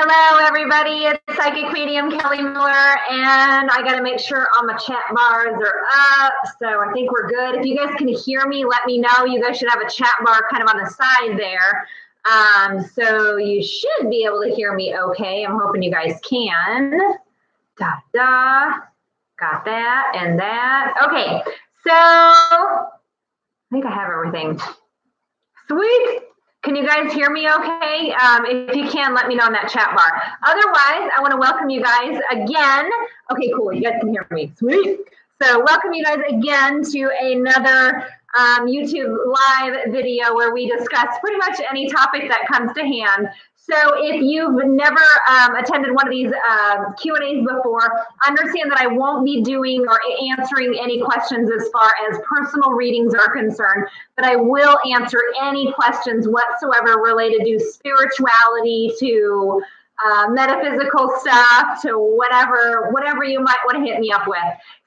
Hello, everybody. It's Psychic Medium Kelly Miller, and I got to make sure all my chat bars are up. So I think we're good. If you guys can hear me, let me know. You guys should have a chat bar kind of on the side there. So you should be able to hear me okay. I'm hoping you guys can. Got that and that. Okay, so I think I have everything. Sweet. Can you guys hear me okay? If you can, let me know in that chat bar. Otherwise, I want to welcome you guys again. Okay, cool. You guys can hear me. Sweet. So welcome you guys again to another YouTube live video where we discuss pretty much any topic that comes to hand. So if you've never attended one of these Q&As before, understand that I won't be doing or answering any questions as far as personal readings are concerned, but I will answer any questions whatsoever related to spirituality, to metaphysical stuff, to whatever you might want to hit me up with.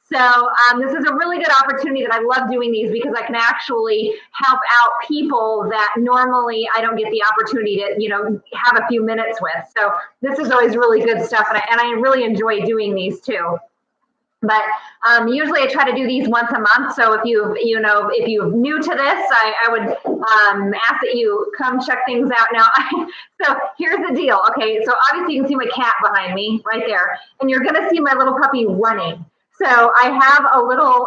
So this is a really good opportunity that I love doing these because I can actually help out people that normally I don't get the opportunity to, have a few minutes with. So this is always really good stuff, and I really enjoy doing these too. But usually I try to do these once a month. So if you're new to this, I would ask that you come check things out now. So here's the deal. Okay, so obviously you can see my cat behind me right there, and you're going to see my little puppy running. So I have a little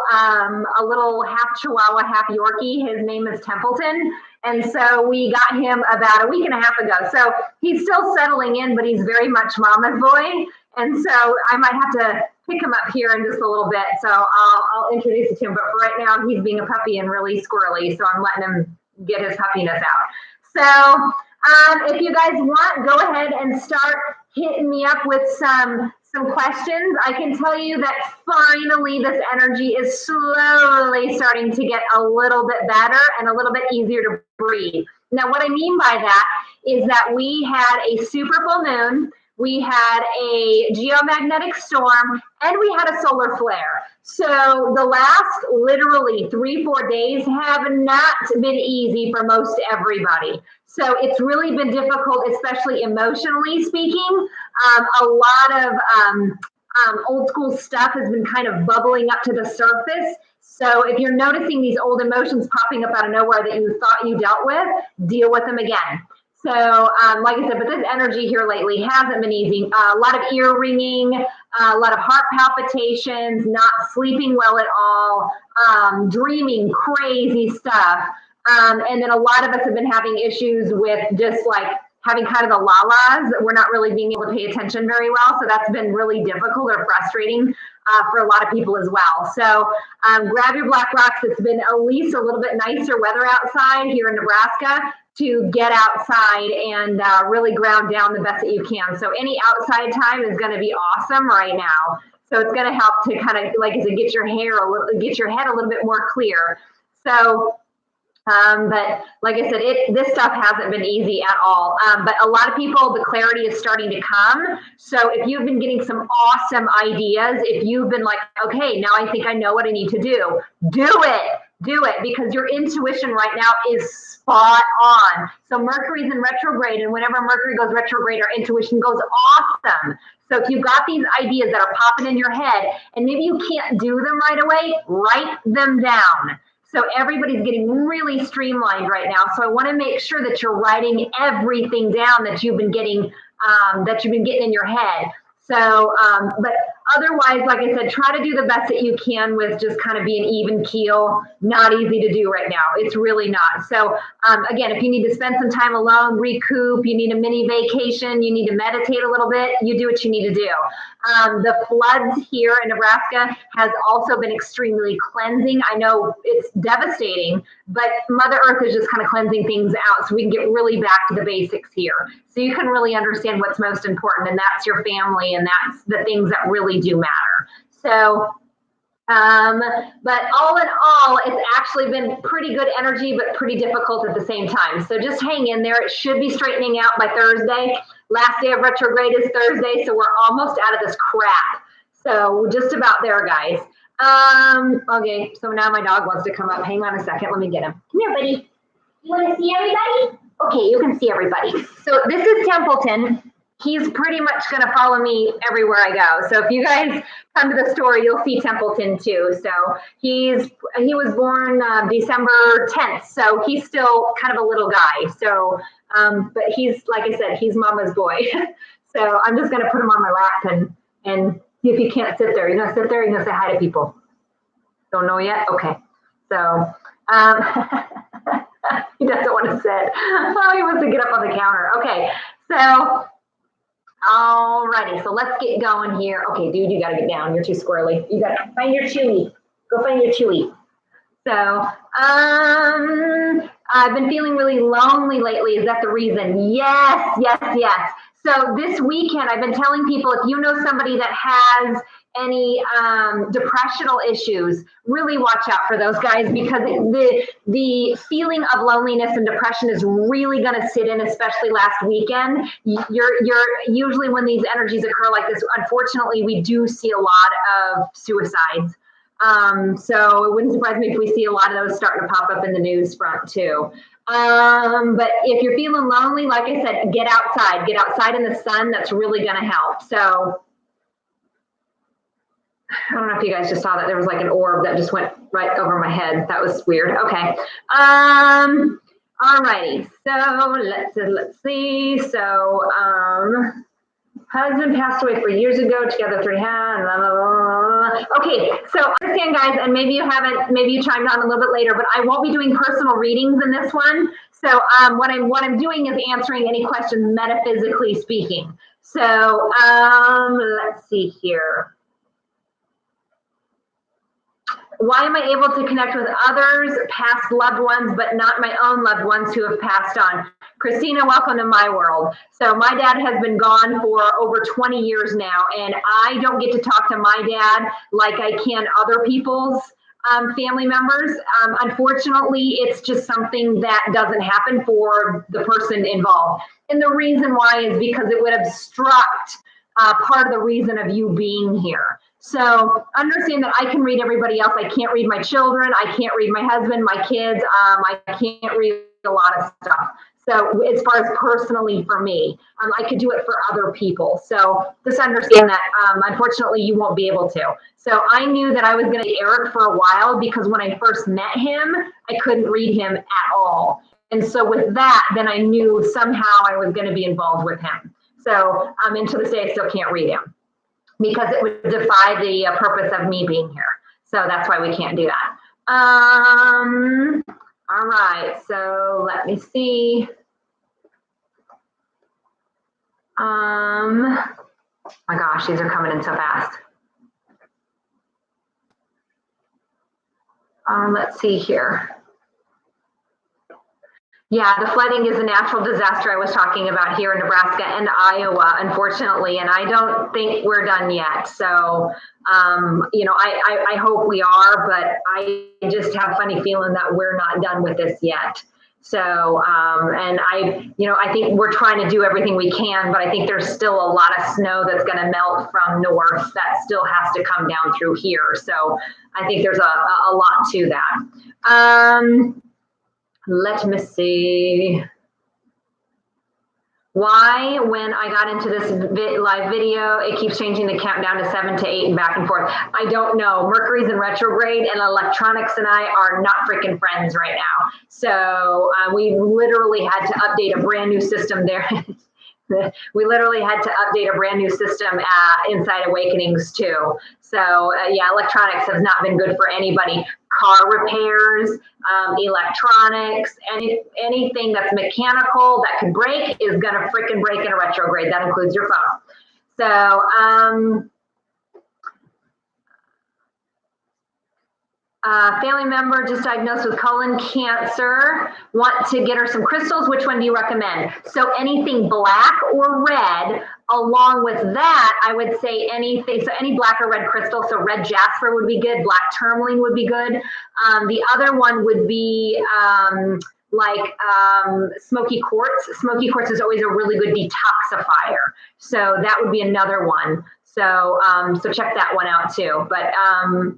half Chihuahua, half Yorkie. His name is Templeton. And so we got him about a week and a half ago. So he's still settling in, but he's very much mama's boy. And so I might have to pick him up here in just a little bit. So I'll introduce it to him. But for right now, he's being a puppy and really squirrely. So I'm letting him get his puppiness out. So if you guys want, go ahead and start hitting me up with some questions. I can tell you that finally this energy is slowly starting to get a little bit better and a little bit easier to breathe. Now, what I mean by that is that we had a super full moon, we had a geomagnetic storm, and we had a solar flare. So the last literally 3-4 days have not been easy for most everybody. So it's really been difficult, especially emotionally speaking. A lot of old school stuff has been kind of bubbling up to the surface. So if you're noticing these old emotions popping up out of nowhere that you thought you dealt with, deal with them again. So like I said, but this energy here lately hasn't been easy. A lot of ear ringing, a lot of heart palpitations, not sleeping well at all, dreaming crazy stuff. And then a lot of us have been having issues with just like having kind of the la-las. We're not really being able to pay attention very well. So that's been really difficult or frustrating for a lot of people as well. So grab your black rocks. It's been at least a little bit nicer weather outside here in Nebraska to get outside and really ground down the best that you can. So any outside time is going to be awesome right now. So it's going to help to kind of, like I said, get your head a little bit more clear. So but like I said, this stuff hasn't been easy at all. But a lot of people, the clarity is starting to come. So if you've been getting some awesome ideas, if you've been like, okay, now I think I know what I need to do it, because your intuition right now is spot on. So Mercury's in retrograde, and whenever Mercury goes retrograde, our intuition goes awesome. So if you've got these ideas that are popping in your head, and maybe you can't do them right away, write them down. So everybody's getting really streamlined right now. So I want to make sure that you're writing everything down that you've been getting in your head. So, but otherwise, like I said, try to do the best that you can with just kind of being even keel. Not easy to do right now. It's really not. So again, if you need to spend some time alone, recoup, you need a mini vacation, you need to meditate a little bit, you do what you need to do. The floods here in Nebraska has also been extremely cleansing. I know it's devastating, but Mother Earth is just kind of cleansing things out so we can get really back to the basics here. So you can really understand what's most important, and that's your family, and that's the things that really do matter. So, but all in all, it's actually been pretty good energy, but pretty difficult at the same time. So just hang in there. It should be straightening out by Thursday. Last day of retrograde is Thursday, so we're almost out of this crap. So we're just about there, guys. Okay, so now my dog wants to come up. Hang on a second. Let me get him. Come here, buddy. You want to see everybody? Okay, you can see everybody. So this is Templeton. he's pretty much going to follow me everywhere I go. So if you guys come to the store, you'll see Templeton too. So he was born December 10th, so he's still kind of a little guy. So, but he's, like I said, he's mama's boy. So I'm just going to put him on my lap and see if he can't sit there. You're going to sit there, you're going to say hi to people. Don't know yet? Okay. So, he doesn't want to sit. Oh, he wants to get up on the counter. Okay. So, alrighty, so let's get going here. Okay, dude, you gotta get down. You're too squirrely. You gotta find your chewy. Go find your chewy. So, I've been feeling really lonely lately. Is that the reason? Yes, yes, yes. So this weekend, I've been telling people, if you know somebody that has any depressional issues, really watch out for those guys, because the feeling of loneliness and depression is really going to sit in, especially last weekend. You're usually, when these energies occur like this, unfortunately, we do see a lot of suicides. So it wouldn't surprise me if we see a lot of those starting to pop up in the news front too. But if you're feeling lonely, like I said, get outside in the sun. That's really going to help. So I don't know if you guys just saw that. There was like an orb that just went right over my head. That was weird. Okay. All righty. So let's see. So, husband passed away 4 years ago, together 3 hands, blah, blah, blah. Okay, so understand, guys, and maybe you chimed on a little bit later, but I won't be doing personal readings in this one. So what I'm doing is answering any questions metaphysically speaking. So let's see here. Why am I able to connect with others, past loved ones, but not my own loved ones who have passed on? Christina, welcome to my world. So my dad has been gone for over 20 years now, and I don't get to talk to my dad like I can other people's family members. Unfortunately, it's just something that doesn't happen for the person involved. And the reason why is because it would obstruct part of the reason of you being here. So understand that I can read everybody else. I can't read my children. I can't read my husband, my kids. I can't read a lot of stuff. So as far as personally for me, I could do it for other people. So just understand that unfortunately you won't be able to. So I knew that I was going to be Eric for a while, because when I first met him, I couldn't read him at all. And so with that, then I knew somehow I was going to be involved with him. So and to this day, I still can't read him, because it would defy the purpose of me being here. So that's why we can't do that. All right, so let me see. My gosh, these are coming in so fast. Let's see here. Yeah, the flooding is a natural disaster I was talking about here in Nebraska and Iowa, unfortunately, and I don't think we're done yet. So, I hope we are, but I just have a funny feeling that we're not done with this yet. So, and I think we're trying to do everything we can, but I think there's still a lot of snow that's going to melt from north that still has to come down through here. So I think there's a lot to that. Let me see. Why, when I got into this live video, it keeps changing the countdown to 7 to 8 and back and forth? I don't know. Mercury's in retrograde, and electronics and I are not freaking friends right now. So we literally had to update a brand new system there. We literally had to update a brand new system inside Awakenings too. So yeah, electronics has not been good for anybody. Car repairs, electronics, anything that's mechanical that could break is gonna freaking break in a retrograde. That includes your phone. So family member just diagnosed with colon cancer, want to get her some crystals. Which one do you recommend? So anything black or red. Along with that, I would say anything, so any black or red crystal. So red jasper would be good, black tourmaline would be good. The other one would be smoky quartz. Smoky quartz is always a really good detoxifier. So that would be another one. So so check that one out too. But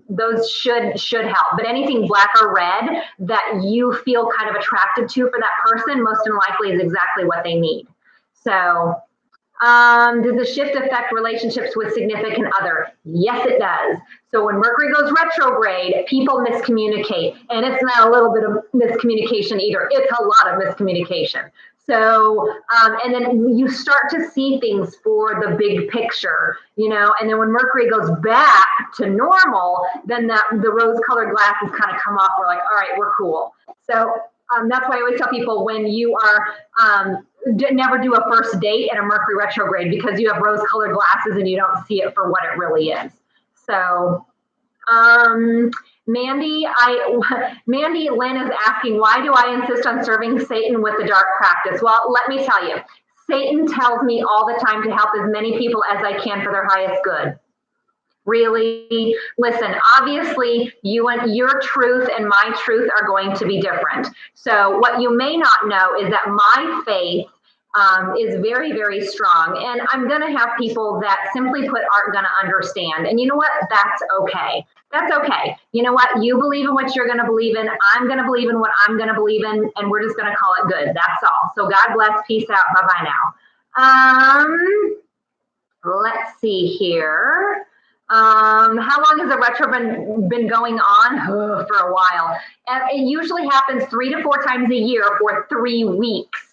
those should help. But anything black or red that you feel kind of attracted to for that person, most than likely is exactly what they need. So Does the shift affect relationships with significant other? Yes, it does. So when Mercury goes retrograde, people miscommunicate. And it's not a little bit of miscommunication either. It's a lot of miscommunication. So, and then you start to see things for the big picture, and then when Mercury goes back to normal, then the rose-colored glasses kind of come off. We're like, all right, we're cool. So that's why I always tell people when you are, never do a first date at a Mercury retrograde because you have rose-colored glasses and you don't see it for what it really is. So, Mandy Lynn is asking, why do I insist on serving Satan with the dark practice? Well, let me tell you, Satan tells me all the time to help as many people as I can for their highest good. Really, listen, obviously your truth and my truth are going to be different. So what you may not know is that my faith is very, very strong. And I'm going to have people that simply put aren't going to understand. And you know what? That's okay. That's okay. You know what? You believe in what you're going to believe in. I'm going to believe in what I'm going to believe in. And we're just going to call it good. That's all. So God bless. Peace out. Bye-bye now. Let's see here. How long has the retro been going on? For a while. It usually happens 3 to 4 times a year for 3 weeks.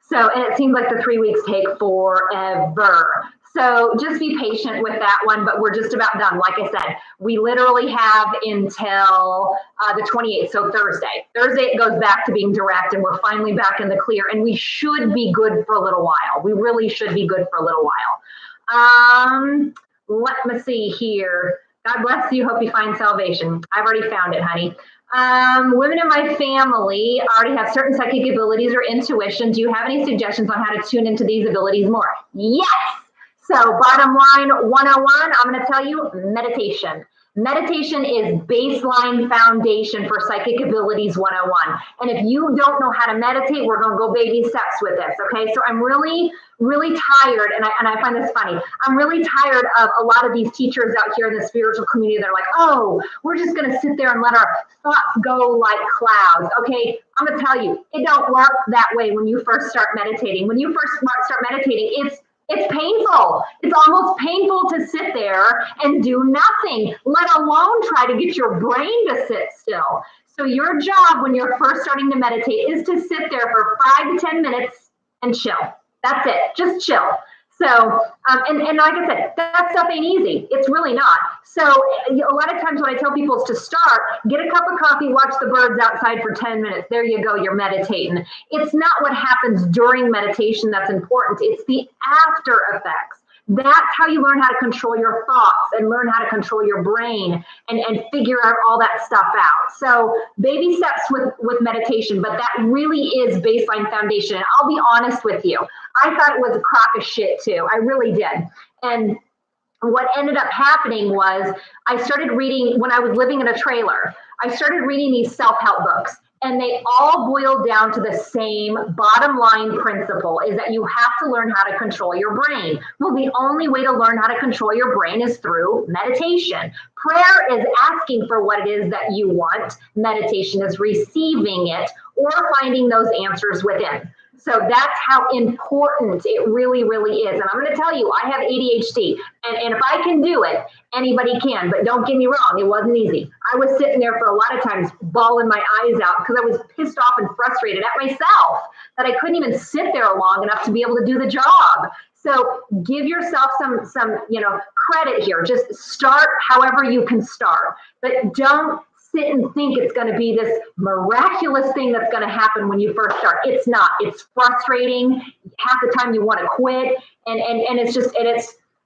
So, and it seems like the 3 weeks take forever. So just be patient with that one, but we're just about done. Like I said, we literally have until the 28th, so Thursday. Thursday it goes back to being direct and we're finally back in the clear and we should be good for a little while. We really should be good for a little while. Let me see here. God bless you. Hope you find salvation. I've already found it, honey. Women in my family already have certain psychic abilities or intuition. Do you have any suggestions on how to tune into these abilities more? Yes. So bottom line 101, I'm going to tell you meditation. Meditation is baseline foundation for Psychic Abilities 101. And if you don't know how to meditate, we're going to go baby steps with this. Okay. So I'm really, really tired. And I find this funny. I'm really tired of a lot of these teachers out here in the spiritual community. They're like, oh, we're just going to sit there and let our thoughts go like clouds. Okay. I'm going to tell you, it don't work that way when you first start meditating. When you first start meditating, it's painful. It's almost painful to sit there and do nothing, let alone try to get your brain to sit still. So your job when you're first starting to meditate is to sit there for 5 to 10 minutes and chill. That's it. Just chill. So, and like I said, that stuff ain't easy. It's really not. So a lot of times what I tell people is to start, get a cup of coffee, watch the birds outside for 10 minutes. There you go. You're meditating. It's not what happens during meditation that's important. It's the after effects. That's how you learn how to control your thoughts and learn how to control your brain and figure out all that stuff out. So baby steps with meditation, but that really is baseline foundation. And I'll be honest with you. I thought it was a crock of shit too. I really did. And what ended up happening was I started reading when I was living in a trailer. I started reading these self-help books. And they all boil down to the same bottom line principle is that you have to learn how to control your brain. Well, the only way to learn how to control your brain is through meditation. Prayer is asking for what it is that you want. Meditation is receiving it or finding those answers within. So that's how important it really, really is. And I'm going to tell you, I have ADHD. And if I can do it, anybody can. But don't get me wrong, it wasn't easy. I was sitting there for a lot of times bawling my eyes out because I was pissed off and frustrated at myself that I couldn't even sit there long enough to be able to do the job. So give yourself some credit here. Just start however you can start. But don't sit and think it's going to be this miraculous thing that's going to happen when you first start. It's not. It's frustrating. Half the time you want to quit, and it's just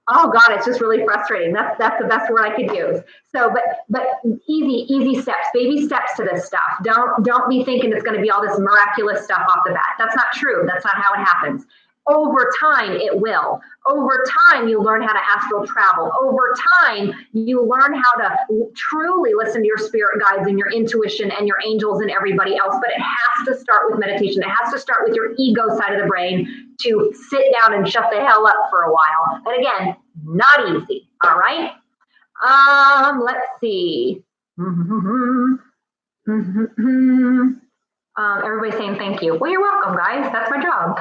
oh God, it's just really frustrating. That's the best word I could use. So, but easy steps, baby steps to this stuff. Don't be thinking it's going to be all this miraculous stuff off the bat. That's not true. That's not how it happens. Over time, it will. Over time, you learn how to astral travel. Over time, you learn how to truly listen to your spirit guides and your intuition and your angels and everybody else. But it has to start with meditation. It has to start with your ego side of the brain to sit down and shut the hell up for a while. And again, not easy. All right. Let's see. Everybody's saying thank you. Well, you're welcome, guys. That's my job.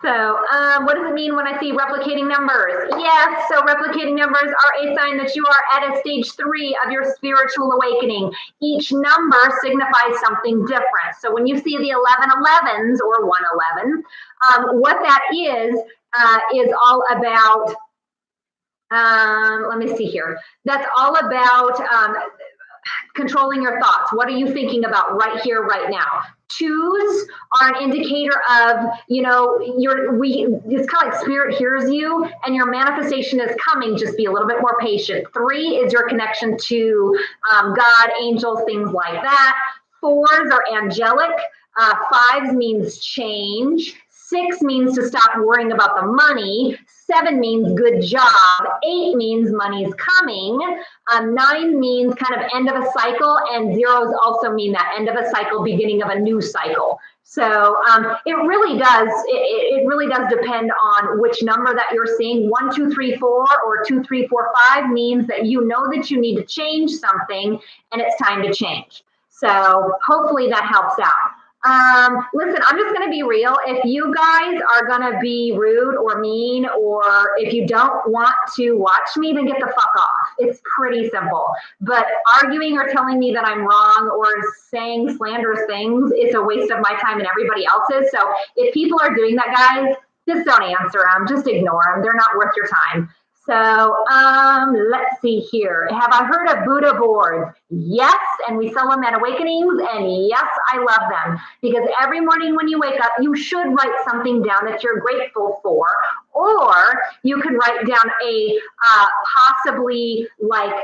So what does it mean when I see replicating numbers? Yes, so replicating numbers are a sign that you are at a stage 3 of your spiritual awakening. Each number signifies something different. So when you see the 1111s or 111, what that is all about, let me see here. That's all about controlling your thoughts. What are you thinking about right here, right now? 2s are an indicator of, it's kind of like spirit hears you and your manifestation is coming. Just be a little bit more patient. 3 is your connection to God, angels, things like that. 4s are angelic. 5s means change. 6 means to stop worrying about the money. 7 means good job. 8 means money's coming. 9 means kind of end of a cycle, and 0s also mean that end of a cycle, beginning of a new cycle. So it really does. It really does depend on which number that you're seeing. 1, 2, 3, 4, or 2, 3, 4, 5 means that you know that you need to change something, and it's time to change. So hopefully that helps out. Listen, I'm just going to be real. If you guys are going to be rude or mean, or if you don't want to watch me, then get the fuck off. It's pretty simple. But arguing or telling me that I'm wrong or saying slanderous things, it's a waste of my time and everybody else's. So if people are doing that, guys, just don't answer them. Just ignore them. They're not worth your time. So let's see here. Have I heard of Buddha boards? Yes, and we sell them at Awakenings, and yes, I love them. Because every morning when you wake up, you should write something down that you're grateful for, or you could write down a possibly like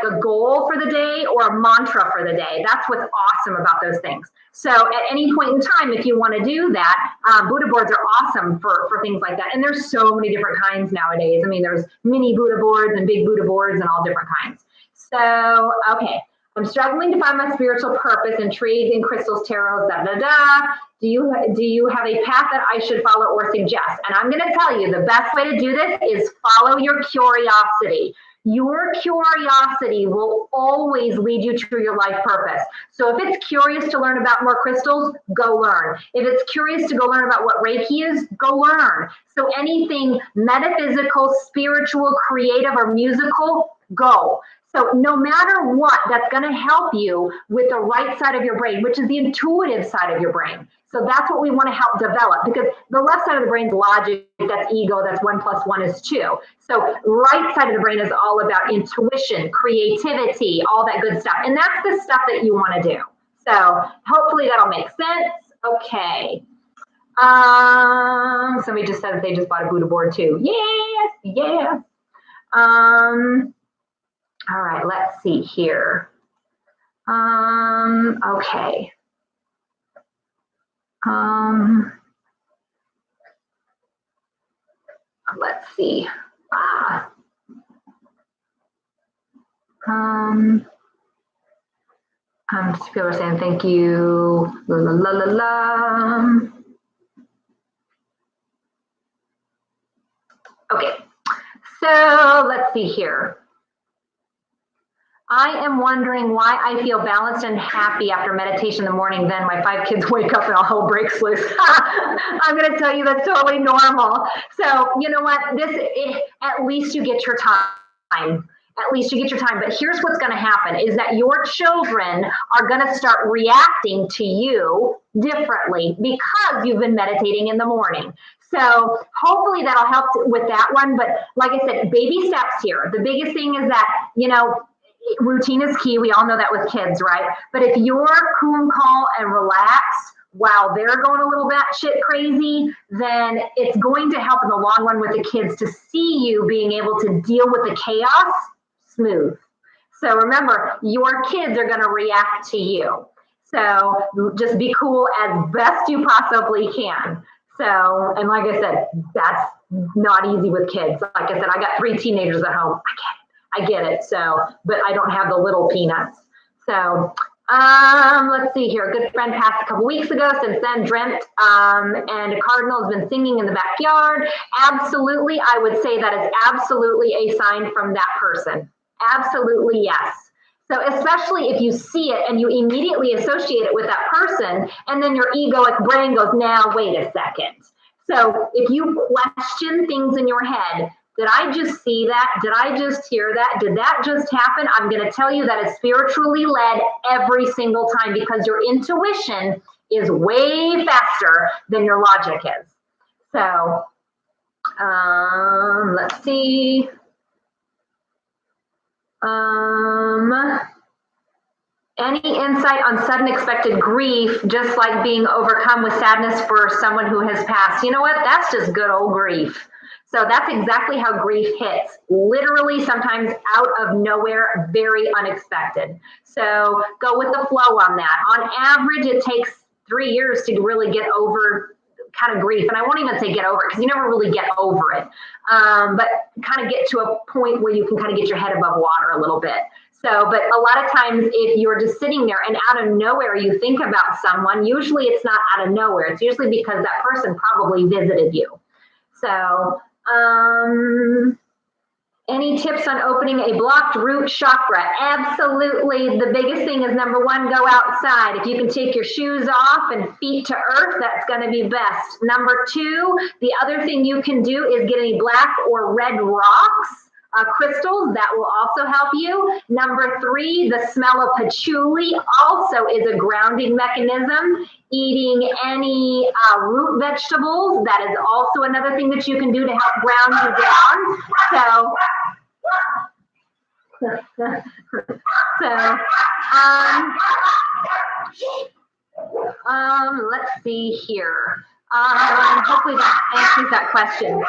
a goal for the day or a mantra for the day. That's what's awesome about those things. So at any point in time, if you want to do that, Buddha boards are awesome for things like that. And there's so many different kinds nowadays. I mean, there's mini Buddha boards and big Buddha boards and all different kinds. So, okay. I'm struggling to find my spiritual purpose, intrigued in crystals, tarot, da, da, da. Do you have a path that I should follow or suggest? And I'm going to tell you, the best way to do this is follow your curiosity. Your curiosity will always lead you to your life purpose. So if it's curious to learn about more crystals, go learn. If it's curious to go learn about what Reiki is, go learn. So anything metaphysical, spiritual, creative, or musical, go. So no matter what, that's going to help you with the right side of your brain, which is the intuitive side of your brain. So that's what we want to help develop, because the left side of the brain is logic, that's ego, that's 1 + 1 is 2. So right side of the brain is all about intuition, creativity, all that good stuff. And that's the stuff that you want to do. So hopefully that'll make sense. Okay. Somebody just said they just bought a Buddha board too. Yes, yes. All right, let's see here. Okay. Let's see. People are saying thank you. La la la la la. Okay, so let's see here. I am wondering why I feel balanced and happy after meditation in the morning. Then my 5 kids wake up and all hell breaks loose. I'm going to tell you that's totally normal. So you know what? At least you get your time. At least you get your time. But here's what's going to happen is that your children are going to start reacting to you differently because you've been meditating in the morning. So hopefully that'll help with that one. But like I said, baby steps here. The biggest thing is that, routine is key. We all know that with kids, right? But if you're cool and calm and relaxed while they're going a little batshit crazy, then it's going to help in the long run with the kids to see you being able to deal with the chaos smooth. So remember, your kids are going to react to you. So just be cool as best you possibly can. So, and like I said, that's not easy with kids. Like I said, I got 3 teenagers at home. I get it. So, but I don't have the little peanuts. So, let's see here. A good friend passed a couple weeks ago. Since then, dreamt, and a cardinal has been singing in the backyard. Absolutely. I would say that is absolutely a sign from that person. Absolutely, yes. So especially if you see it and you immediately associate it with that person, and then your egoic brain goes, now, wait a second. So if you question things in your head, did I just see that? Did I just hear that? Did that just happen? I'm going to tell you that is spiritually led every single time, because your intuition is way faster than your logic is. So let's see. Any insight on sudden expected grief, just like being overcome with sadness for someone who has passed? You know what? That's just good old grief. So that's exactly how grief hits. Literally, sometimes out of nowhere, very unexpected. So go with the flow on that. On average, it takes 3 years to really get over kind of grief. And I won't even say get over it, because you never really get over it. But kind of get to a point where you can kind of get your head above water a little bit. So, but a lot of times if you're just sitting there and out of nowhere you think about someone, usually it's not out of nowhere. It's usually because that person probably visited you. So, any tips on opening a blocked root chakra? Absolutely. The biggest thing is, number one, go outside. If you can take your shoes off and feet to earth, that's going to be best. Number two, the other thing you can do is get any black or red rocks. Crystals, that will also help you. Number three, the smell of patchouli also is a grounding mechanism. Eating any root vegetables, that is also another thing that you can do to help ground you down. Let's see here. Hopefully that answers that question.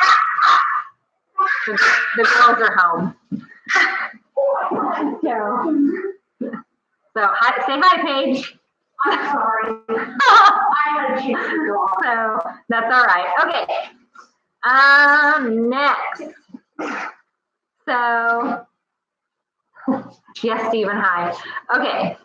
The girls are home. So hi, say hi, Paige. I'm sorry. I had a chance to go off. So that's all right. Okay. Next. So yes, Stephen, hi. Okay.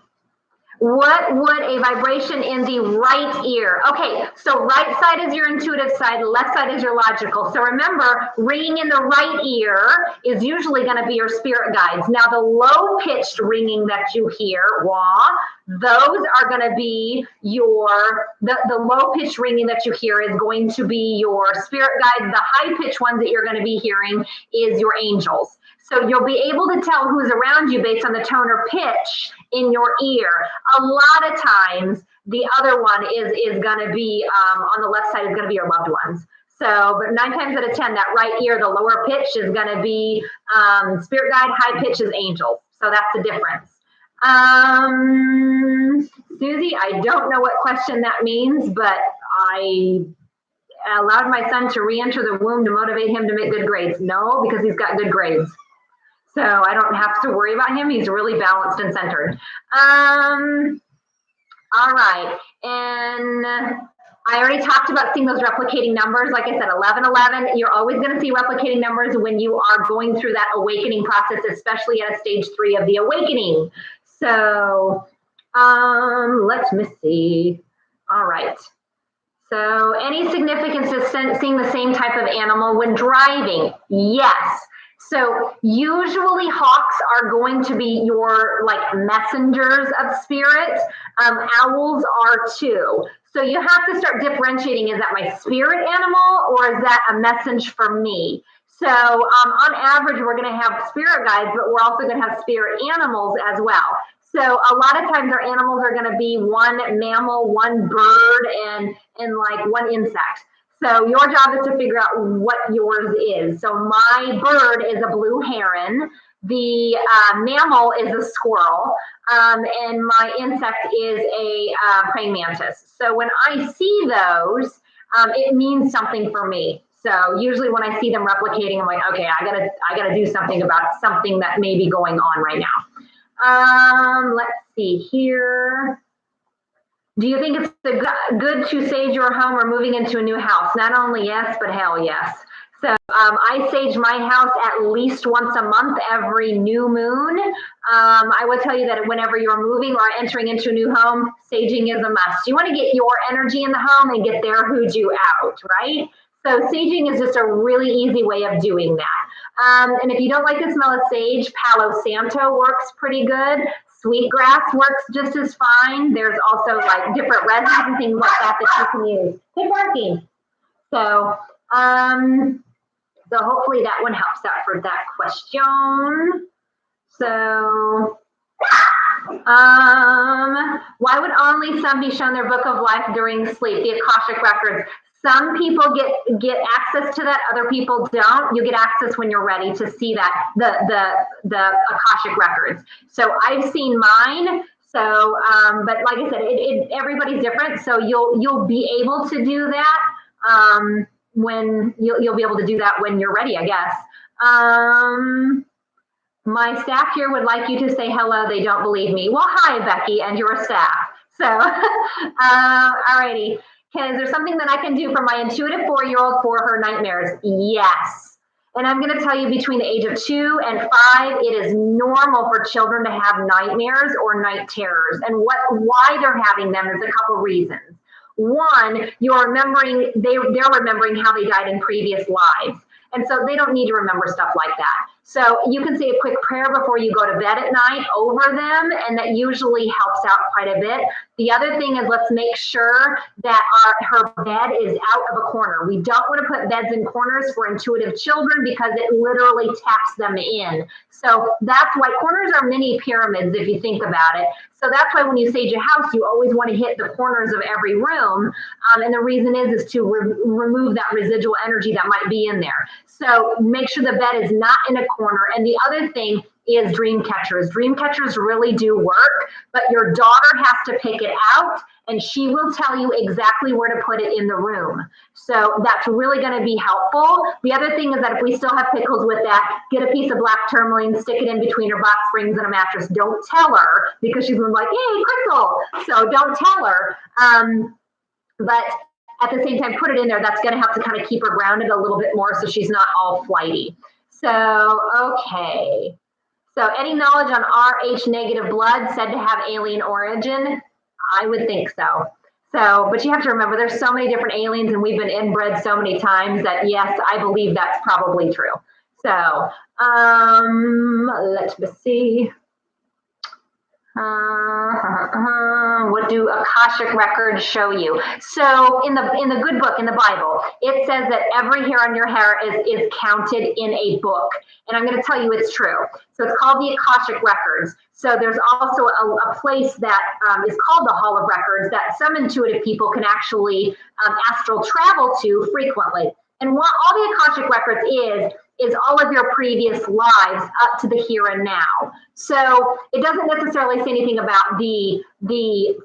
What would a vibration in the right ear? Okay, so right side is your intuitive side, left side is your logical. So remember, ringing in the right ear is usually going to be your spirit guides. Now, the low-pitched ringing that you hear, wah, those are going to be your, the low-pitched ringing that you hear is going to be your spirit guides. The high-pitched ones that you're going to be hearing is your angels. So you'll be able to tell who's around you based on the tone or pitch in your ear. A lot of times, the other one is going to be, on the left side is going to be your loved ones. So, but 9 times out of 10, that right ear, the lower pitch is going to be spirit guide, high pitch is angels. So that's the difference. Susie, I don't know what question that means, but I allowed my son to re-enter the womb to motivate him to make good grades. No, because he's got good grades. So I don't have to worry about him. He's really balanced and centered. All right. And I already talked about seeing those replicating numbers. Like I said, 1111, you're always going to see replicating numbers when you are going through that awakening process, especially at stage 3 of the awakening. So let's see. All right. So any significance to seeing the same type of animal when driving? Yes. So usually hawks are going to be your like messengers of spirit. Owls are too. So you have to start differentiating, is that my spirit animal or is that a message for me? So on average, we're going to have spirit guides, but we're also going to have spirit animals as well. So a lot of times our animals are going to be one mammal, one bird, and like one insect. So your job is to figure out what yours is. So my bird is a blue heron. The mammal is a squirrel. And my insect is a praying mantis. So when I see those, it means something for me. So usually when I see them replicating, I'm like, okay, I gotta do something about something that may be going on right now. Let's see here. Do you think it's good to sage your home or moving into a new house? Not only yes, but hell yes. So I sage my house at least once a month, every new moon. I will tell you that whenever you're moving or entering into a new home, saging is a must. You want to get your energy in the home and get their hoodoo out, right? So saging is just a really easy way of doing that. And if you don't like the smell of sage, Palo Santo works pretty good. Sweetgrass works just as fine. There's also like different resins and things like that that you can use. Good working. So, so hopefully that one helps out for that question. So, why would only some be shown their book of life during sleep, the Akashic records? Some people get access to that, other people don't. You get access when you're ready to see that, the Akashic records. So I've seen mine. So, but like I said, everybody's different. So you'll be able to do that when you'll be able to do that when you're ready, I guess. My staff here would like you to say hello. They don't believe me. Well, hi, Becky, and your staff. So, alrighty. Is there something that I can do for my intuitive 4-year-old for her nightmares? Yes. And I'm going to tell you, between the age of 2 and 5, it is normal for children to have nightmares or night terrors. And why they're having them is a couple reasons. One, you're remembering, they're remembering how they died in previous lives. And so they don't need to remember stuff like that. So you can say a quick prayer before you go to bed at night over them, and that usually helps out quite a bit. The other thing is, let's make sure that her bed is out of a corner. We don't want to put beds in corners for intuitive children because it literally taps them in. So that's why corners are mini pyramids, if you think about it. So that's why when you sage a house, you always want to hit the corners of every room. And the reason is to remove that residual energy that might be in there. So make sure the bed is not in a corner. And the other thing is dream catchers. Dream catchers really do work, but your daughter has to pick it out, and she will tell you exactly where to put it in the room. So that's really going to be helpful. The other thing is that if we still have pickles with that, get a piece of black tourmaline, stick it in between her box springs and a mattress. Don't tell her, because she's going to be like, hey, Crystal. So don't tell her. But at the same time, put it in there. That's going to help to kind of keep her grounded a little bit more so she's not all flighty. So, okay. So any knowledge on Rh negative blood said to have alien origin? I would think so. So, but you have to remember, there's so many different aliens, and we've been inbred so many times that yes, I believe that's probably true. So, let me see. What do Akashic records show you? So in the good book, in the Bible, it says that every hair on your hair is counted in a book. And I'm going to tell you it's true. So it's called the Akashic records. So there's also a place that is called the Hall of Records that some intuitive people can actually astral travel to frequently. And what all the Akashic records is all of your previous lives up to the here and now. So it doesn't necessarily say anything about the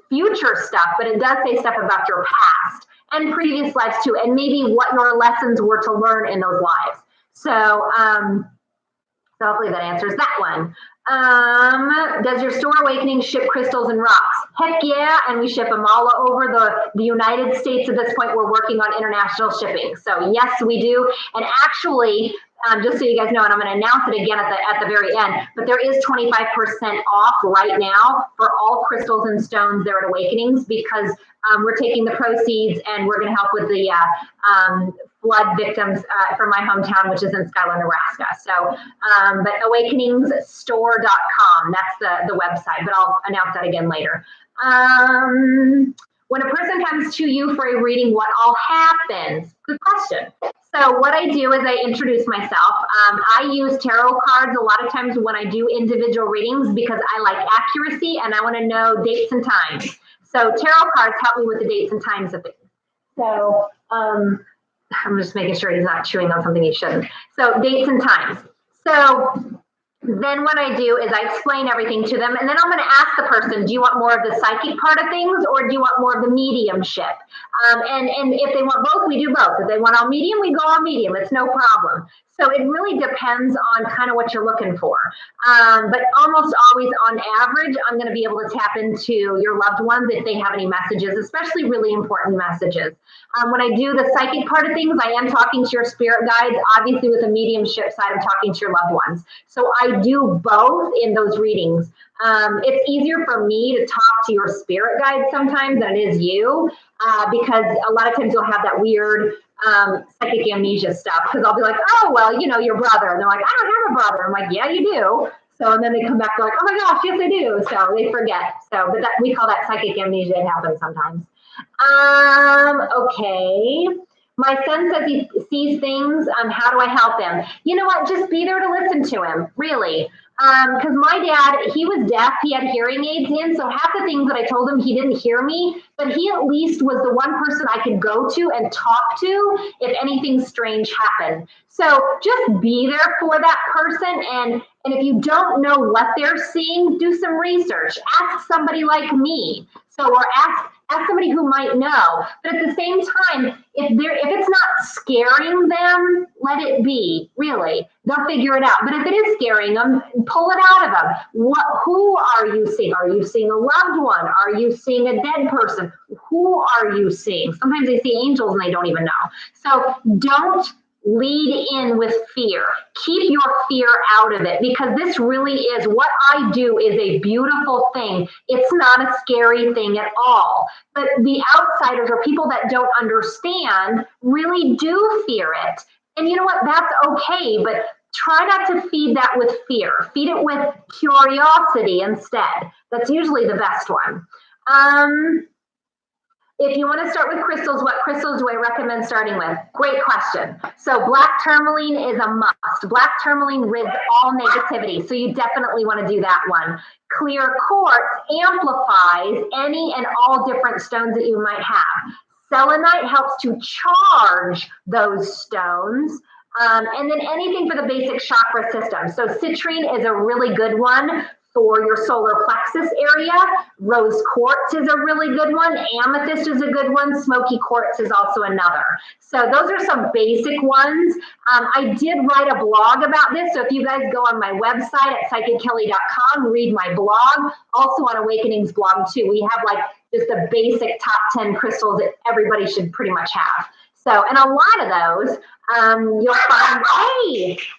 future stuff, but it does say stuff about your past and previous lives too, and maybe what your lessons were to learn in those lives. So, so hopefully that answers that one. Does your store Awakening ship crystals and rocks? Heck yeah, and we ship them all over the United States. At this point, we're working on international shipping. So yes, we do. And actually, just so you guys know, and I'm going to announce it again at the very end, but there is 25% off right now for all crystals and stones there at Awakenings, because we're taking the proceeds and we're going to help with the flood victims from my hometown, which is in Schuyler, Nebraska. So, but awakeningsstore.com, that's the website, but I'll announce that again later. When a person comes to you for a reading, what all happens? Good question. So what I do is I introduce myself. I use tarot cards a lot of times when I do individual readings because I like accuracy and I want to know dates and times. So tarot cards help me with the dates and times of things. So I'm just making sure he's not chewing on something he shouldn't. So dates and times. So then what I do is I explain everything to them, and then I'm going to ask the person, do you want more of the psychic part of things, or do you want more of the mediumship? And if they want both, we do both. If they want all medium, we go all medium. It's no problem. So it really depends on kind of what you're looking for. But almost always on average, I'm going to be able to tap into your loved ones if they have any messages, especially really important messages. When I do the psychic part of things, I am talking to your spirit guides. Obviously, with the mediumship side, I'm talking to your loved ones. So I do both in those readings. It's easier for me to talk to your spirit guides sometimes than it is you, because a lot of times you'll have that weird psychic amnesia stuff, because I'll be like, oh, well, you know, your brother. And they're like, I don't have a brother. I'm like, yeah, you do. So, and then they come back, they're like, oh my gosh, yes, I do. So they forget. So, but that, we call that psychic amnesia. It happens sometimes. Okay. My son says he sees things. How do I help him? You know what? Just be there to listen to him, really. Because my dad, he was deaf. He had hearing aids in. So half the things that I told him, he didn't hear me. But he at least was the one person I could go to and talk to if anything strange happened. So just be there for that person. And if you don't know what they're seeing, do some research. Ask somebody like me. So, or ask somebody who might know. But at the same time, if it's not scaring them, let it be. Really, they'll figure it out. But if it is scaring them, pull it out of them. Who are you seeing? Are you seeing a loved one? Are you seeing a dead person? Who are you seeing? Sometimes they see angels and they don't even know. So don't lead in with fear. Keep your fear out of it, because this really is what I do is a beautiful thing. It's not a scary thing at all. But the outsiders or people that don't understand really do fear it. And you know what? That's okay, but try not to feed that with fear. Feed it with curiosity instead. That's usually the best one. If you want to start with crystals, what crystals do I recommend starting with? Great question. So black tourmaline is a must. Black tourmaline rids all negativity, so you definitely want to do that one. Clear quartz amplifies any and all different stones that you might have. Selenite helps to charge those stones. And then anything for the basic chakra system. So citrine is a really good one for your solar plexus area. Rose quartz is a really good one. Amethyst is a good one. Smoky quartz is also another. So those are some basic ones. I did write a blog about this. So if you guys go on my website at psychickelly.com, read my blog. Also on Awakenings blog too. We have like just the basic top 10 crystals that everybody should pretty much have. So, and a lot of those you'll find,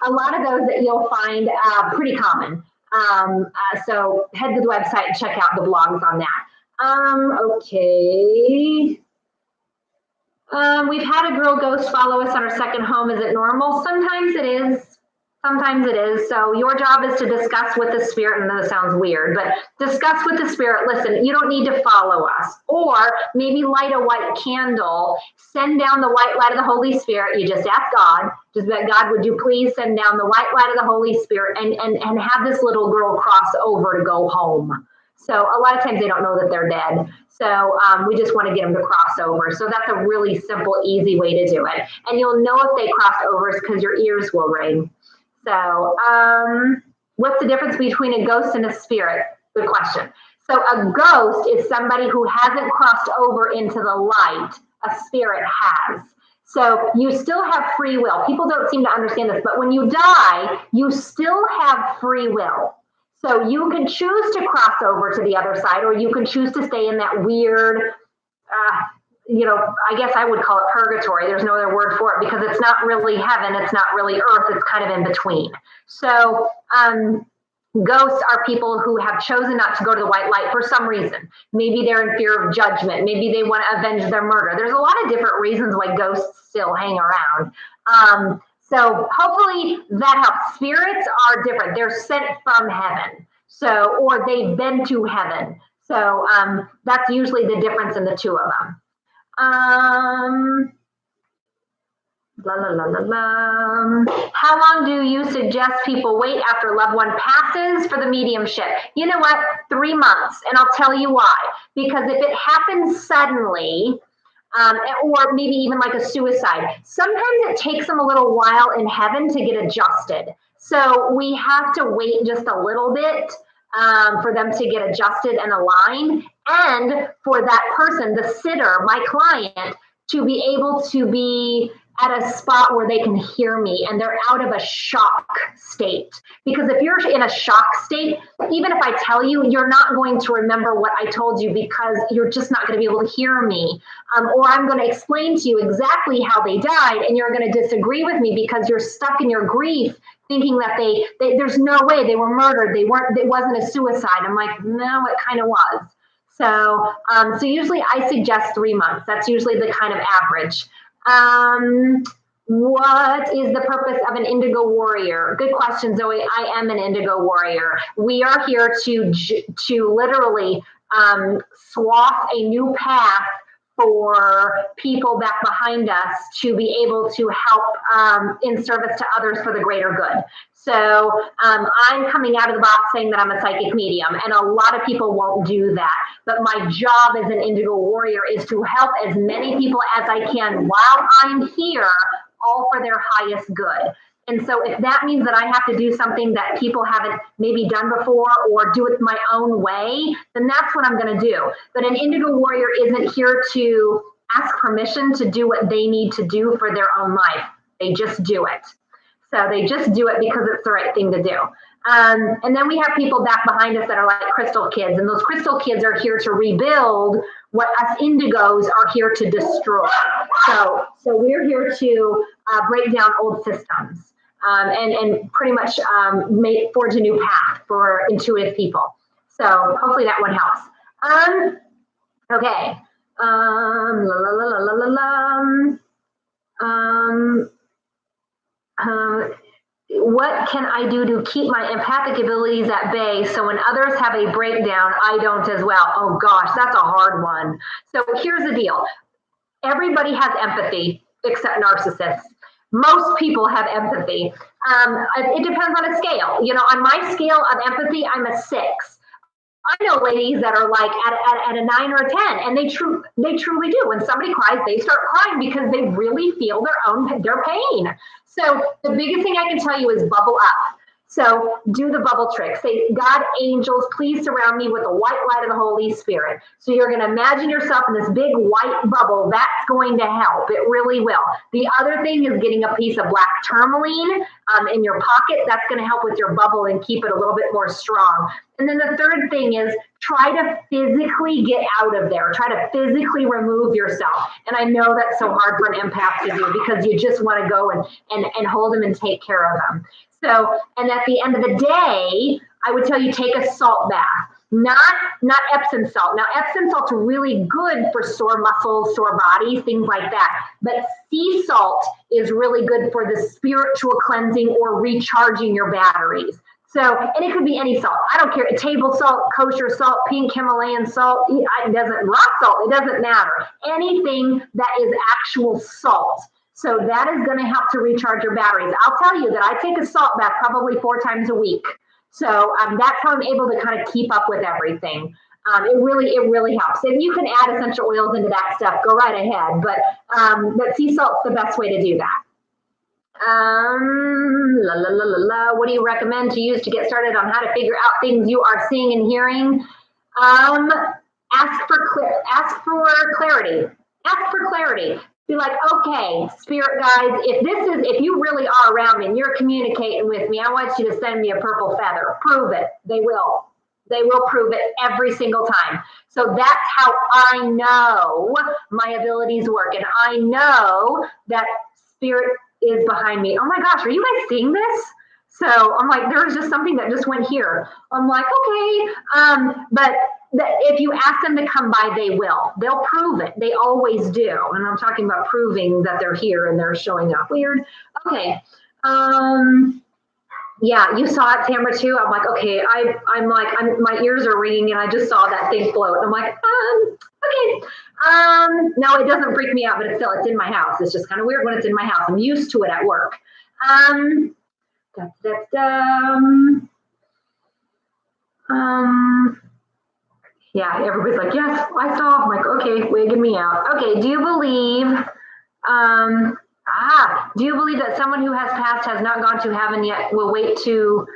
a lot of those that you'll find pretty common. So head to the website and check out the blogs on that. Okay. We've had a girl ghost follow us on our second home. Is it normal? Sometimes it is. Sometimes it is. So your job is to discuss with the spirit, and that sounds weird, but discuss with the spirit, listen, you don't need to follow us. Or maybe light a white candle, send down the white light of the Holy Spirit. You just ask God, just that God, would you please send down the white light of the Holy Spirit and have this little girl cross over to go home. So a lot of times they don't know that they're dead. So we just want to get them to cross over. So that's a really simple, easy way to do it. And you'll know if they cross over is because your ears will ring. So what's the difference between a ghost and a spirit? Good question. So a ghost is somebody who hasn't crossed over into the light. A spirit has. So you still have free will. People don't seem to understand this, but when you die, you still have free will. So you can choose to cross over to the other side, or you can choose to stay in that weird, I guess I would call it purgatory. There's no other word for it because it's not really heaven. It's not really earth. It's kind of in between. So ghosts are people who have chosen not to go to the white light for some reason. Maybe they're in fear of judgment. Maybe they want to avenge their murder. There's a lot of different reasons why ghosts still hang around. So hopefully that helps. Spirits are different. They're sent from heaven. So, or they've been to heaven. So that's usually the difference in the two of them. How long do you suggest people wait after a loved one passes for the mediumship? You know what? 3 months. And I'll tell you why. Because if it happens suddenly, or maybe even like a suicide, sometimes it takes them a little while in heaven to get adjusted. So we have to wait just a little bit for them to get adjusted and aligned, and for that person, the sitter, my client, to be able to be at a spot where they can hear me and they're out of a shock state. Because if you're in a shock state, even if I tell you, you're not going to remember what I told you because you're just not going to be able to hear me. Or I'm going to explain to you exactly how they died and you're going to disagree with me because you're stuck in your grief thinking that there's no way they were murdered. It wasn't a suicide. I'm like, no, it kind of was. So usually I suggest 3 months. That's usually the kind of average. what is the purpose of an indigo warrior? Good question, Zoe. I am an indigo warrior. We are here to literally swath a new path for people back behind us to be able to help in service to others for the greater good. So I'm coming out of the box saying that I'm a psychic medium, and a lot of people won't do that. But my job as an indigo warrior is to help as many people as I can while I'm here, all for their highest good. And so if that means that I have to do something that people haven't maybe done before or do it my own way, then that's what I'm going to do. But an indigo warrior isn't here to ask permission to do what they need to do for their own life. They just do it. So they just do it because it's the right thing to do. And then we have people back behind us that are like crystal kids, and those crystal kids are here to rebuild what us indigos are here to destroy. So we're here to break down old systems. And pretty much forge a new path for intuitive people. So hopefully that one helps. Okay. What can I do to keep my empathic abilities at bay so when others have a breakdown, I don't as well? Oh gosh, that's a hard one. So here's the deal. Everybody has empathy except narcissists. Most people have empathy. It depends on a scale. You know, on my scale of empathy, I'm a 6. I know ladies that are like at a 9 or a 10, and they truly do. When somebody cries, they start crying because they really feel their pain. So the biggest thing I can tell you is bubble up. So do the bubble trick. Say, God, angels, please surround me with the white light of the Holy Spirit. So you're going to imagine yourself in this big white bubble. That's going to help. It really will. The other thing is getting a piece of black tourmaline in your pocket. That's going to help with your bubble and keep it a little bit more strong. And then the third thing is try to physically get out of there. Try to physically remove yourself. And I know that's so hard for an empath to do because you just want to go and hold them and take care of them. So, and at the end of the day, I would tell you take a salt bath, not Epsom salt. Now, Epsom salt's really good for sore muscles, sore bodies, things like that. But sea salt is really good for the spiritual cleansing or recharging your batteries. So, and it could be any salt. I don't care. Table salt, kosher salt, pink Himalayan salt, rock salt, it doesn't matter. Anything that is actual salt. So that is going to help to recharge your batteries. I'll tell you that I take a salt bath probably 4 times a week. So that's how I'm able to kind of keep up with everything. It really helps. If you can add essential oils into that stuff, go right ahead. But sea salt's the best way to do that. What do you recommend to use to get started on how to figure out things you are seeing and hearing? Ask for clarity. Ask for clarity. Be like, okay, spirit guides, if you really are around me and you're communicating with me, I want you to send me a purple feather. Prove it. They will. They will prove it every single time. So that's how I know my abilities work. And I know that spirit is behind me. Oh my gosh, are you guys seeing this? So I'm like, there's just something that just went here. I'm like, okay. But if you ask them to come by, they will. They'll prove it. They always do. And I'm talking about proving that they're here and they're showing up. Weird. Okay. Yeah, you saw it, Tamara, too. I'm like, okay, my ears are ringing and I just saw that thing float. I'm like, okay. No, it doesn't freak me out, but it's in my house. It's just kind of weird when it's in my house. I'm used to it at work. Yeah, everybody's like, yes, I saw. I'm like, okay, wigging me out. Okay, do you believe that someone who has passed has not gone to heaven yet will wait to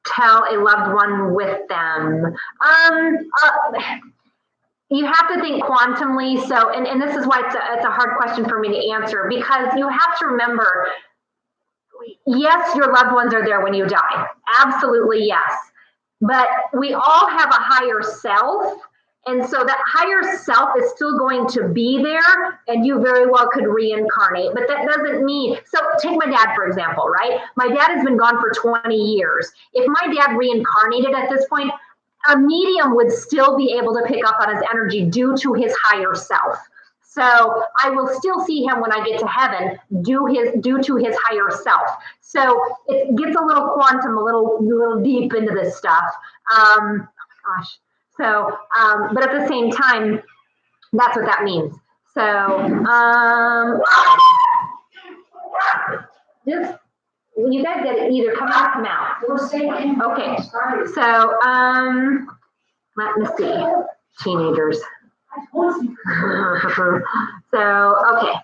tell a loved one with them? You have to think quantumly. So, and this is why it's a hard question for me to answer, because you have to remember, yes, your loved ones are there when you die. Absolutely, yes. But we all have a higher self. And so that higher self is still going to be there, and you very well could reincarnate. But that doesn't mean, so take my dad, for example, right? My dad has been gone for 20 years. If my dad reincarnated at this point, a medium would still be able to pick up on his energy due to his higher self. So I will still see him when I get to heaven due to his higher self. So it gets a little quantum, a little deep into this stuff. Oh my gosh. So, but at the same time, that's what that means. So, just, you guys get it, either come in or come out. Okay, so, let me see, teenagers. So, okay.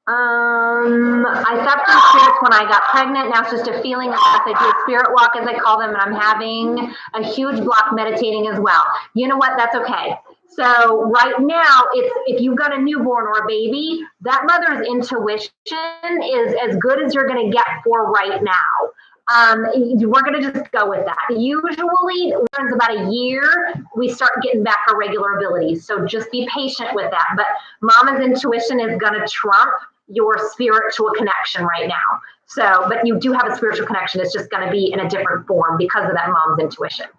I stopped doing spirits when I got pregnant. Now it's just a feeling. I do a spirit walk, as I call them, and I'm having a huge block meditating as well. You know what? That's okay. So right now, if you've got a newborn or a baby, that mother's intuition is as good as you're going to get for right now. We're going to just go with that. Usually, it's about a year, we start getting back our regular abilities. So just be patient with that. But mama's intuition is going to trump your spiritual connection right now. So, but you do have a spiritual connection. It's just going to be in a different form because of that mom's intuition.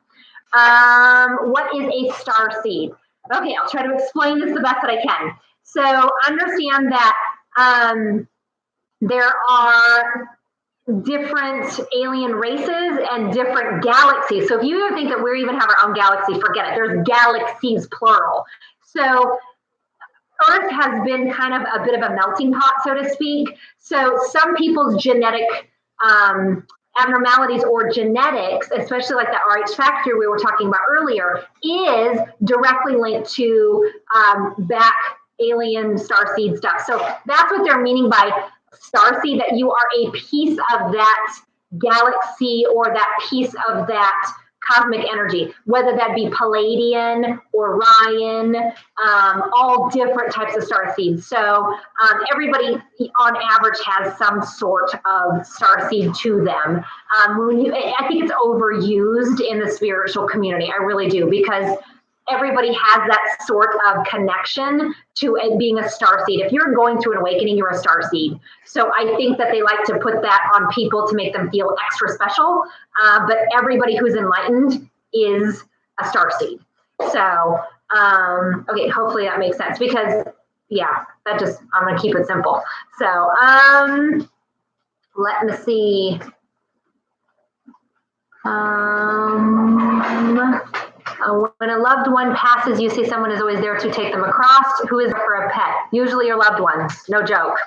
What is a star seed? Okay, I'll try to explain this the best that I can. So understand that there are different alien races and different galaxies. So if you think that we even have our own galaxy, forget it. There's galaxies, plural. So Earth has been kind of a bit of a melting pot, so to speak. So some people's genetic abnormalities or genetics, especially like the RH factor we were talking about earlier, is directly linked to back alien starseed stuff. So that's what they're meaning by starseed, that you are a piece of that galaxy or that piece of that cosmic energy, whether that be Palladian, Orion, all different types of star seeds. So everybody on average has some sort of star seed to them. I think it's overused in the spiritual community. I really do, because everybody has that sort of connection to it being a star seed. If you're going through an awakening, you're a star seed. So I think that they like to put that on people to make them feel extra special. But everybody who's enlightened is a star seed. So, okay, hopefully that makes sense, because yeah, I'm going to keep it simple. So, let me see. When a loved one passes, you see someone is always there to take them across. Who is there for a pet? Usually your loved ones, no joke.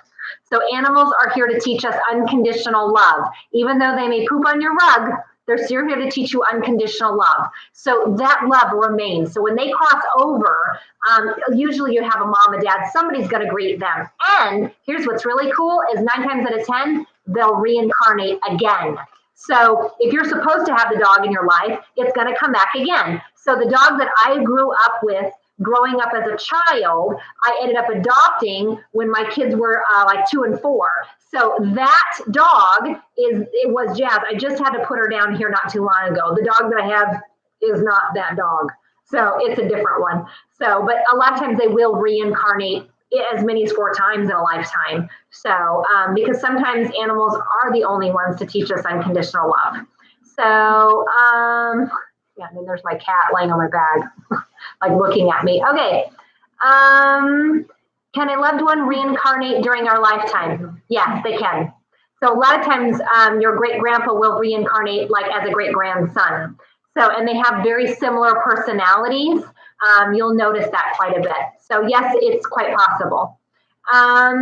So animals are here to teach us unconditional love. Even though they may poop on your rug, they're still here to teach you unconditional love. So that love remains. So when they cross over, usually you have a mom, a dad, somebody's going to greet them. And here's what's really cool is 9 times out of 10, they'll reincarnate again. So if you're supposed to have the dog in your life, it's going to come back again. So the dog that I grew up with growing up as a child, I ended up adopting when my kids were like 2 and 4. So that dog it was Jazz. I just had to put her down here not too long ago. The dog that I have is not that dog. So it's a different one. So, but a lot of times they will reincarnate as many as 4 times in a lifetime. So, because sometimes animals are the only ones to teach us unconditional love. So, yeah, and then there's my cat laying on my bag, like looking at me. Okay. Can a loved one reincarnate during our lifetime? Yes, they can. So a lot of times your great grandpa will reincarnate like as a great grandson. So, and they have very similar personalities. You'll notice that quite a bit. So yes, it's quite possible. How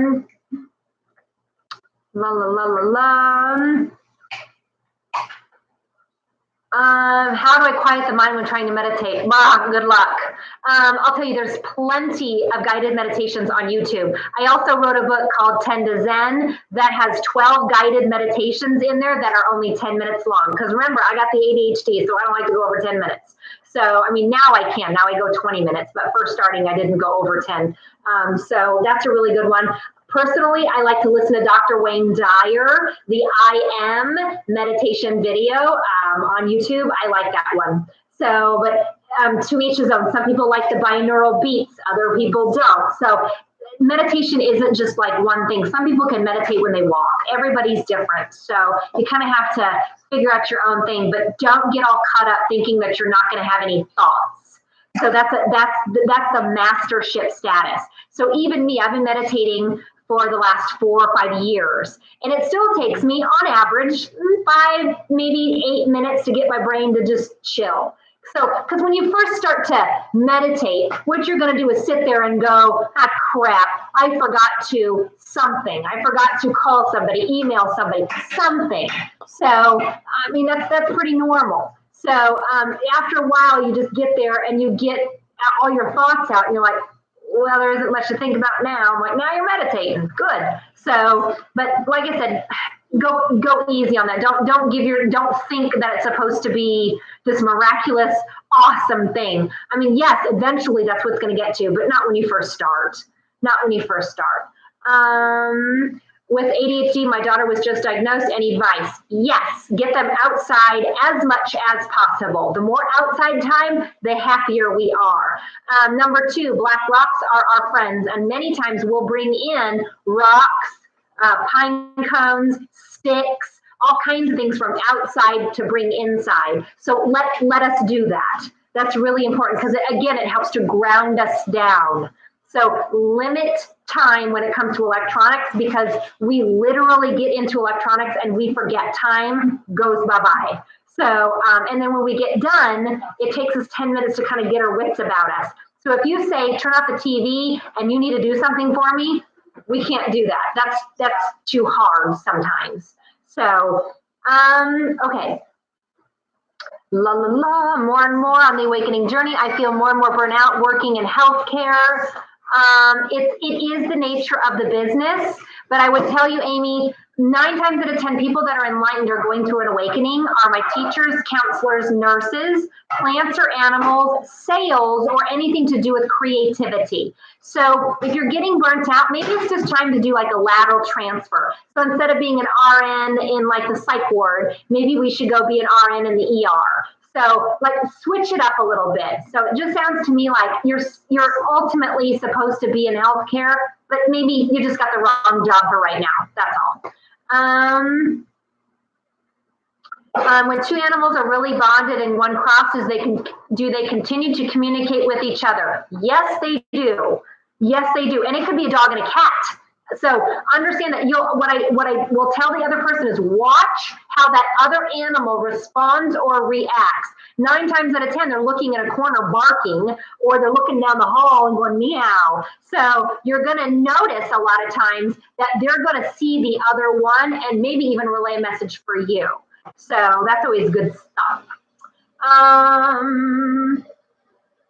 do I quiet the mind when trying to meditate? Good luck. I'll tell you, there's plenty of guided meditations on YouTube. I also wrote a book called 10 to Zen that has 12 guided meditations in there that are only 10 minutes long. Because remember, I got the ADHD, so I don't like to go over 10 minutes. So, I mean, now I can. Now I go 20 minutes. But first starting, I didn't go over 10. So that's a really good one. Personally, I like to listen to Dr. Wayne Dyer, the I Am meditation video on YouTube. I like that one. So, but to each his own. Some people like the binaural beats, other people don't. So meditation isn't just like one thing. Some people can meditate when they walk. Everybody's different. So you kind of have to figure out your own thing, but don't get all caught up thinking that you're not going to have any thoughts. So that's the mastership status. So even me, I've been meditating for the last 4 or 5 years, and it still takes me on average 5, maybe 8 minutes to get my brain to just chill. So, because when you first start to meditate, what you're going to do is sit there and go, ah, crap, I forgot to something. I forgot to call somebody, email somebody, something. So, I mean, that's pretty normal. So after a while, you just get there and you get all your thoughts out and you're like, well, there isn't much to think about now. I'm like, now you're meditating. Good. So, but like I said, go easy on that. Don't think that it's supposed to be this miraculous, awesome thing. I mean, yes, eventually that's what's going to get you, but not when you first start. Not when you first start. With ADHD, my daughter was just diagnosed. Any advice? Yes, get them outside as much as possible. The more outside time, the happier we are. Number 2, black rocks are our friends, and many times we'll bring in rocks, pine cones, sticks, all kinds of things from outside to bring inside. So let us do that. That's really important because, again, it helps to ground us down. So limit time when it comes to electronics, because we literally get into electronics and we forget. Time goes bye-bye. So, and then when we get done, it takes us 10 minutes to kind of get our wits about us. So if you say, turn off the TV and you need to do something for me, we can't do that. That's too hard sometimes. So, okay. La la la, more and more on the awakening journey. I feel more and more burnout working in healthcare. It is the nature of the business, but I would tell you, Amy, 9 times out of 10 people that are enlightened or going through an awakening are my teachers, counselors, nurses, plants or animals, sales, or anything to do with creativity. So if you're getting burnt out, maybe it's just time to do like a lateral transfer. So instead of being an RN in like the psych ward, maybe we should go be an RN in the ER. So like switch it up a little bit. So it just sounds to me like you're ultimately supposed to be in healthcare, but maybe you just got the wrong job for right now. That's all. When 2 animals are really bonded and one crosses, do they continue to communicate with each other? Yes, they do. Yes, they do. And it could be a dog and a cat. So understand that what I will tell the other person is watch how that other animal responds or reacts. 9 times out of 10, they're looking at a corner barking, or they're looking down the hall and going meow. So you're going to notice a lot of times that they're going to see the other one and maybe even relay a message for you. So that's always good stuff.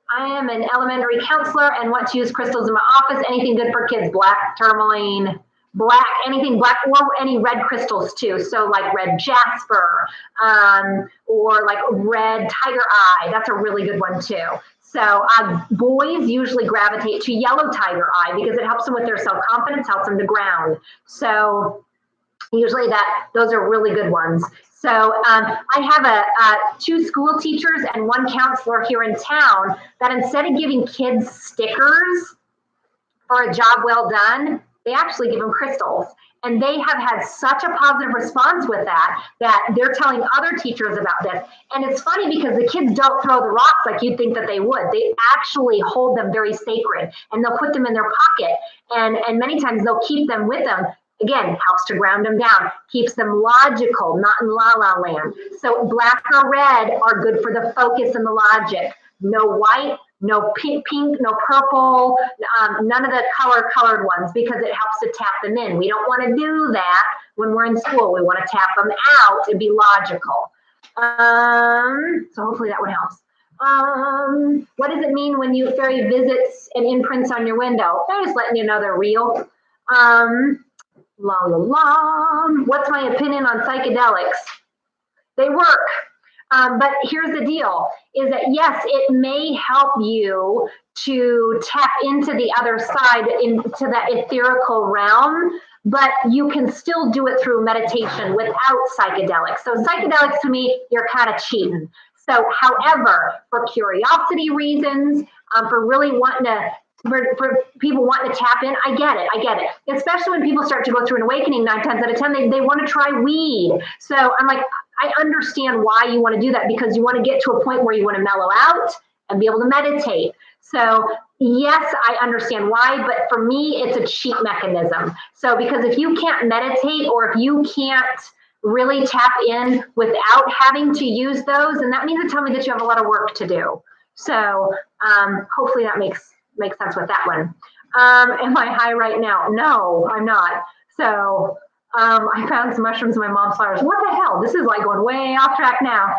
I am an elementary counselor and want to use crystals in my office. Anything good for kids? Black tourmaline, black, anything black, or any red crystals too. So like red jasper, or like red tiger eye. That's a really good one too. So boys usually gravitate to yellow tiger eye because it helps them with their self-confidence, helps them to ground. So usually those are really good ones. So I have 2 school teachers and 1 counselor here in town that instead of giving kids stickers for a job well done, they actually give them crystals. And they have had such a positive response with that they're telling other teachers about this. And it's funny because the kids don't throw the rocks like you'd think that they would. They actually hold them very sacred, and they'll put them in their pocket. And many times they'll keep them with them. Again, helps to ground them down, keeps them logical, not in la-la land. So black or red are good for the focus and the logic. No white, no pink, no purple, none of the colored ones, because it helps to tap them in. We don't want to do that when we're in school. We want to tap them out and be logical. So hopefully that one helps. What does it mean when you fairy visits and imprints on your window? They're just letting you know they're real. La la la. What's my opinion on psychedelics? They work. But here's the deal, is that yes, it may help you to tap into the other side, into that etherical realm, but you can still do it through meditation without psychedelics. So psychedelics, to me, you're kind of cheating. So however, for curiosity reasons, for really wanting to, for people wanting to tap in, I get it. Especially when people start to go through an awakening 9 times out of 10, they want to try weed. So I'm like, I understand why you want to do that, because you want to get to a point where you want to mellow out and be able to meditate. So yes, I understand why, but for me, it's a cheat mechanism. So because if you can't meditate, or if you can't really tap in without having to use those, and that means to tell me that you have a lot of work to do. So hopefully that makes sense with that one. Am I high right now? No, I'm not. So I found some mushrooms in my mom's flowers. What the hell? This is like going way off track now.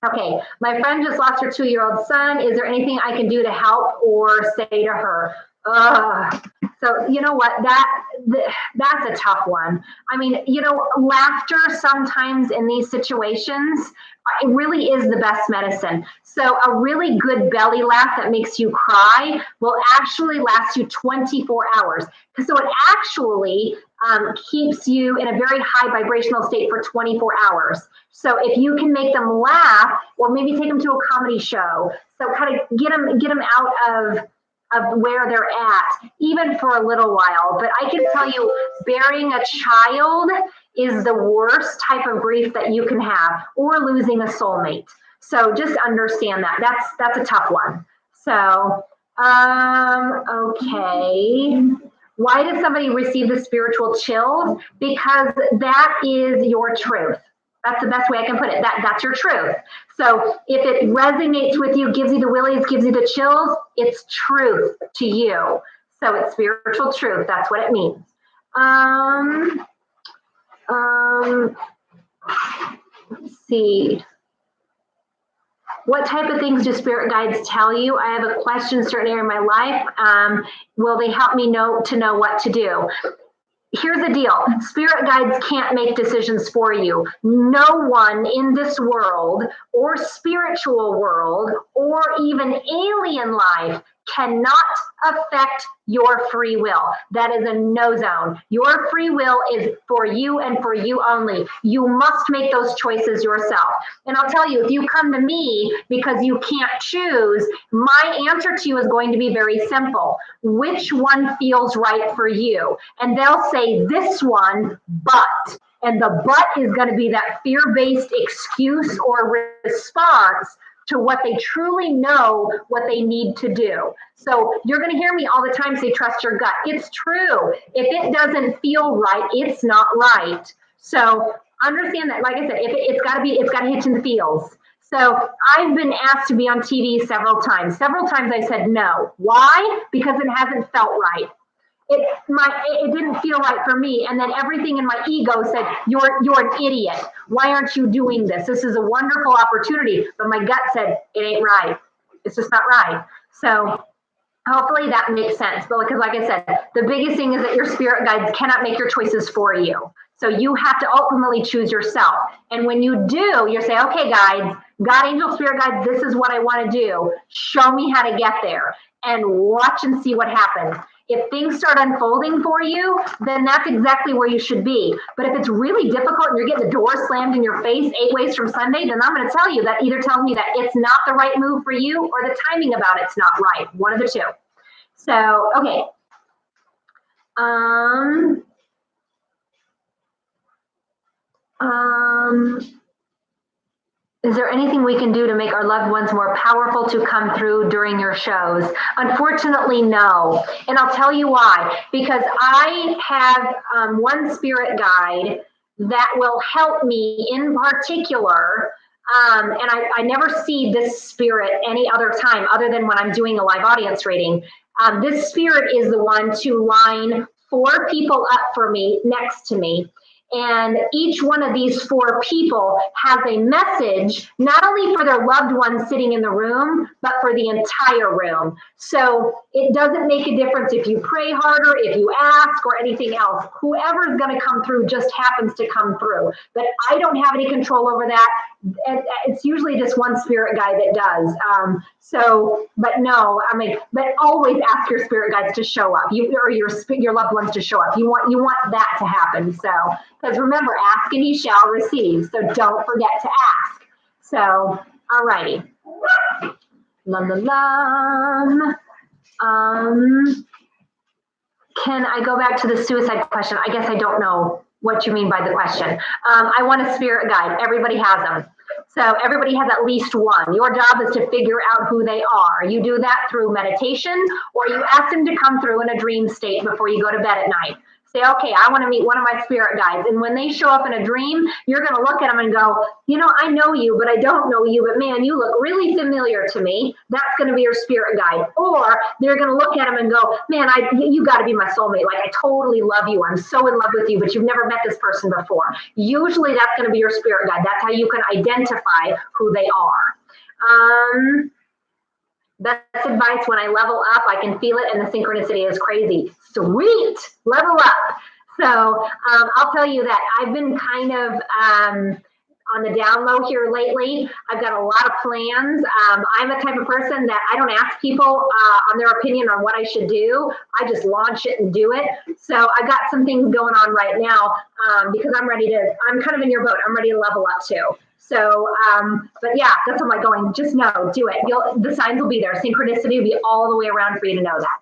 Okay, my friend just lost her 2-year-old son. Is there anything I can do to help or say to her? So you know what, that's a tough one. I mean, you know, laughter sometimes in these situations, it really is the best medicine. So a really good belly laugh that makes you cry will actually last you 24 hours. So it actually keeps you in a very high vibrational state for 24 hours. So if you can make them laugh, or maybe take them to a comedy show, so kind of get them out of where they're at, even for a little while. But I can tell you, burying a child is the worst type of grief that you can have, or losing a soulmate. So just understand that. That's a tough one. So, okay. Why does somebody receive the spiritual chills? Because that is your truth. That's the best way I can put it. That's your truth. So if it resonates with you, gives you the willies, gives you the chills, it's truth to you. So it's spiritual truth. That's what it means. Let's see. What type of things do spirit guides tell you? I have a question in a certain area of my life. Will they help me know what to do? Here's the deal. Spirit guides can't make decisions for you. No one in this world, or spiritual world, or even alien life cannot affect your free will. That is a no zone. Your free will is for you and for you only. You must make those choices yourself. And I'll tell you, if you come to me because you can't choose, my answer to you is going to be very simple. Which one feels right for you? And they'll say this one, but. And the but is going to be that fear-based excuse or response to what they truly know what they need to do. So you're going to hear me all the time say, trust your gut. It's true. If it doesn't feel right, it's not right. So understand that, like I said, it's got to hit in the feels. So I've been asked to be on TV several times. Several times I said no. Why? Because it hasn't felt right. It didn't feel right for me. And then everything in my ego said, you're an idiot. Why aren't you doing this? This is a wonderful opportunity. But my gut said, it ain't right. It's just not right. So hopefully that makes sense. But because like I said, the biggest thing is that your spirit guides cannot make your choices for you. So you have to ultimately choose yourself. And when you do, you say, okay, guides, God, angel, spirit guides, this is what I want to do. Show me how to get there, and watch and see what happens. If things start unfolding for you, then that's exactly where you should be. But if it's really difficult and you're getting the door slammed in your face 8 ways from Sunday, then I'm going to tell you that either tells me that it's not the right move for you, or the timing about it's not right. One of the two. So, okay. Is there anything we can do to make our loved ones more powerful to come through during your shows? Unfortunately, no. And I'll tell you why. Because I have one spirit guide that will help me in particular. And I never see this spirit any other time other than when I'm doing a live audience reading. This spirit is the one to line 4 people up for me, next to me. And each one of these 4 people has a message, not only for their loved ones sitting in the room, but for the entire room. So it doesn't make a difference if you pray harder, if you ask, or anything else. Whoever's going to come through just happens to come through. But I don't have any control over that. It's usually just one spirit guide that does. But no, I mean, but always ask your spirit guides to show up, or your loved ones to show up. You want that to happen. So, because remember, ask and you shall receive. So don't forget to ask. So, alrighty. Can I go back to the suicide question? I guess I don't know what you mean by the question. I want a spirit guide. Everybody has them. So everybody has at least one. Your job is to figure out who they are. You do that through meditation, or you ask them to come through in a dream state before you go to bed at night. Say, okay, I want to meet one of my spirit guides. And when they show up in a dream, you're going to look at them and go, you know, I know you, but I don't know you. But man, you look really familiar to me. That's going to be your spirit guide. Or they're going to look at them and go, man, you got to be my soulmate. Like, I totally love you. I'm so in love with you, but you've never met this person before. Usually that's going to be your spirit guide. That's how you can identify who they are. Best advice: when I level up, I can feel it, and the synchronicity is crazy. Sweet, level up. So I'll tell you that I've been kind of on the down low here lately. I've got a lot of plans. I'm the type of person that I don't ask people on their opinion on what I should do. I just launch it and do it. So I've got some things going on right now because I'm kind of in your boat. I'm ready to level up too. So, but yeah, that's what I'm like going, just know, do it. The signs will be there. Synchronicity will be all the way around for you to know that.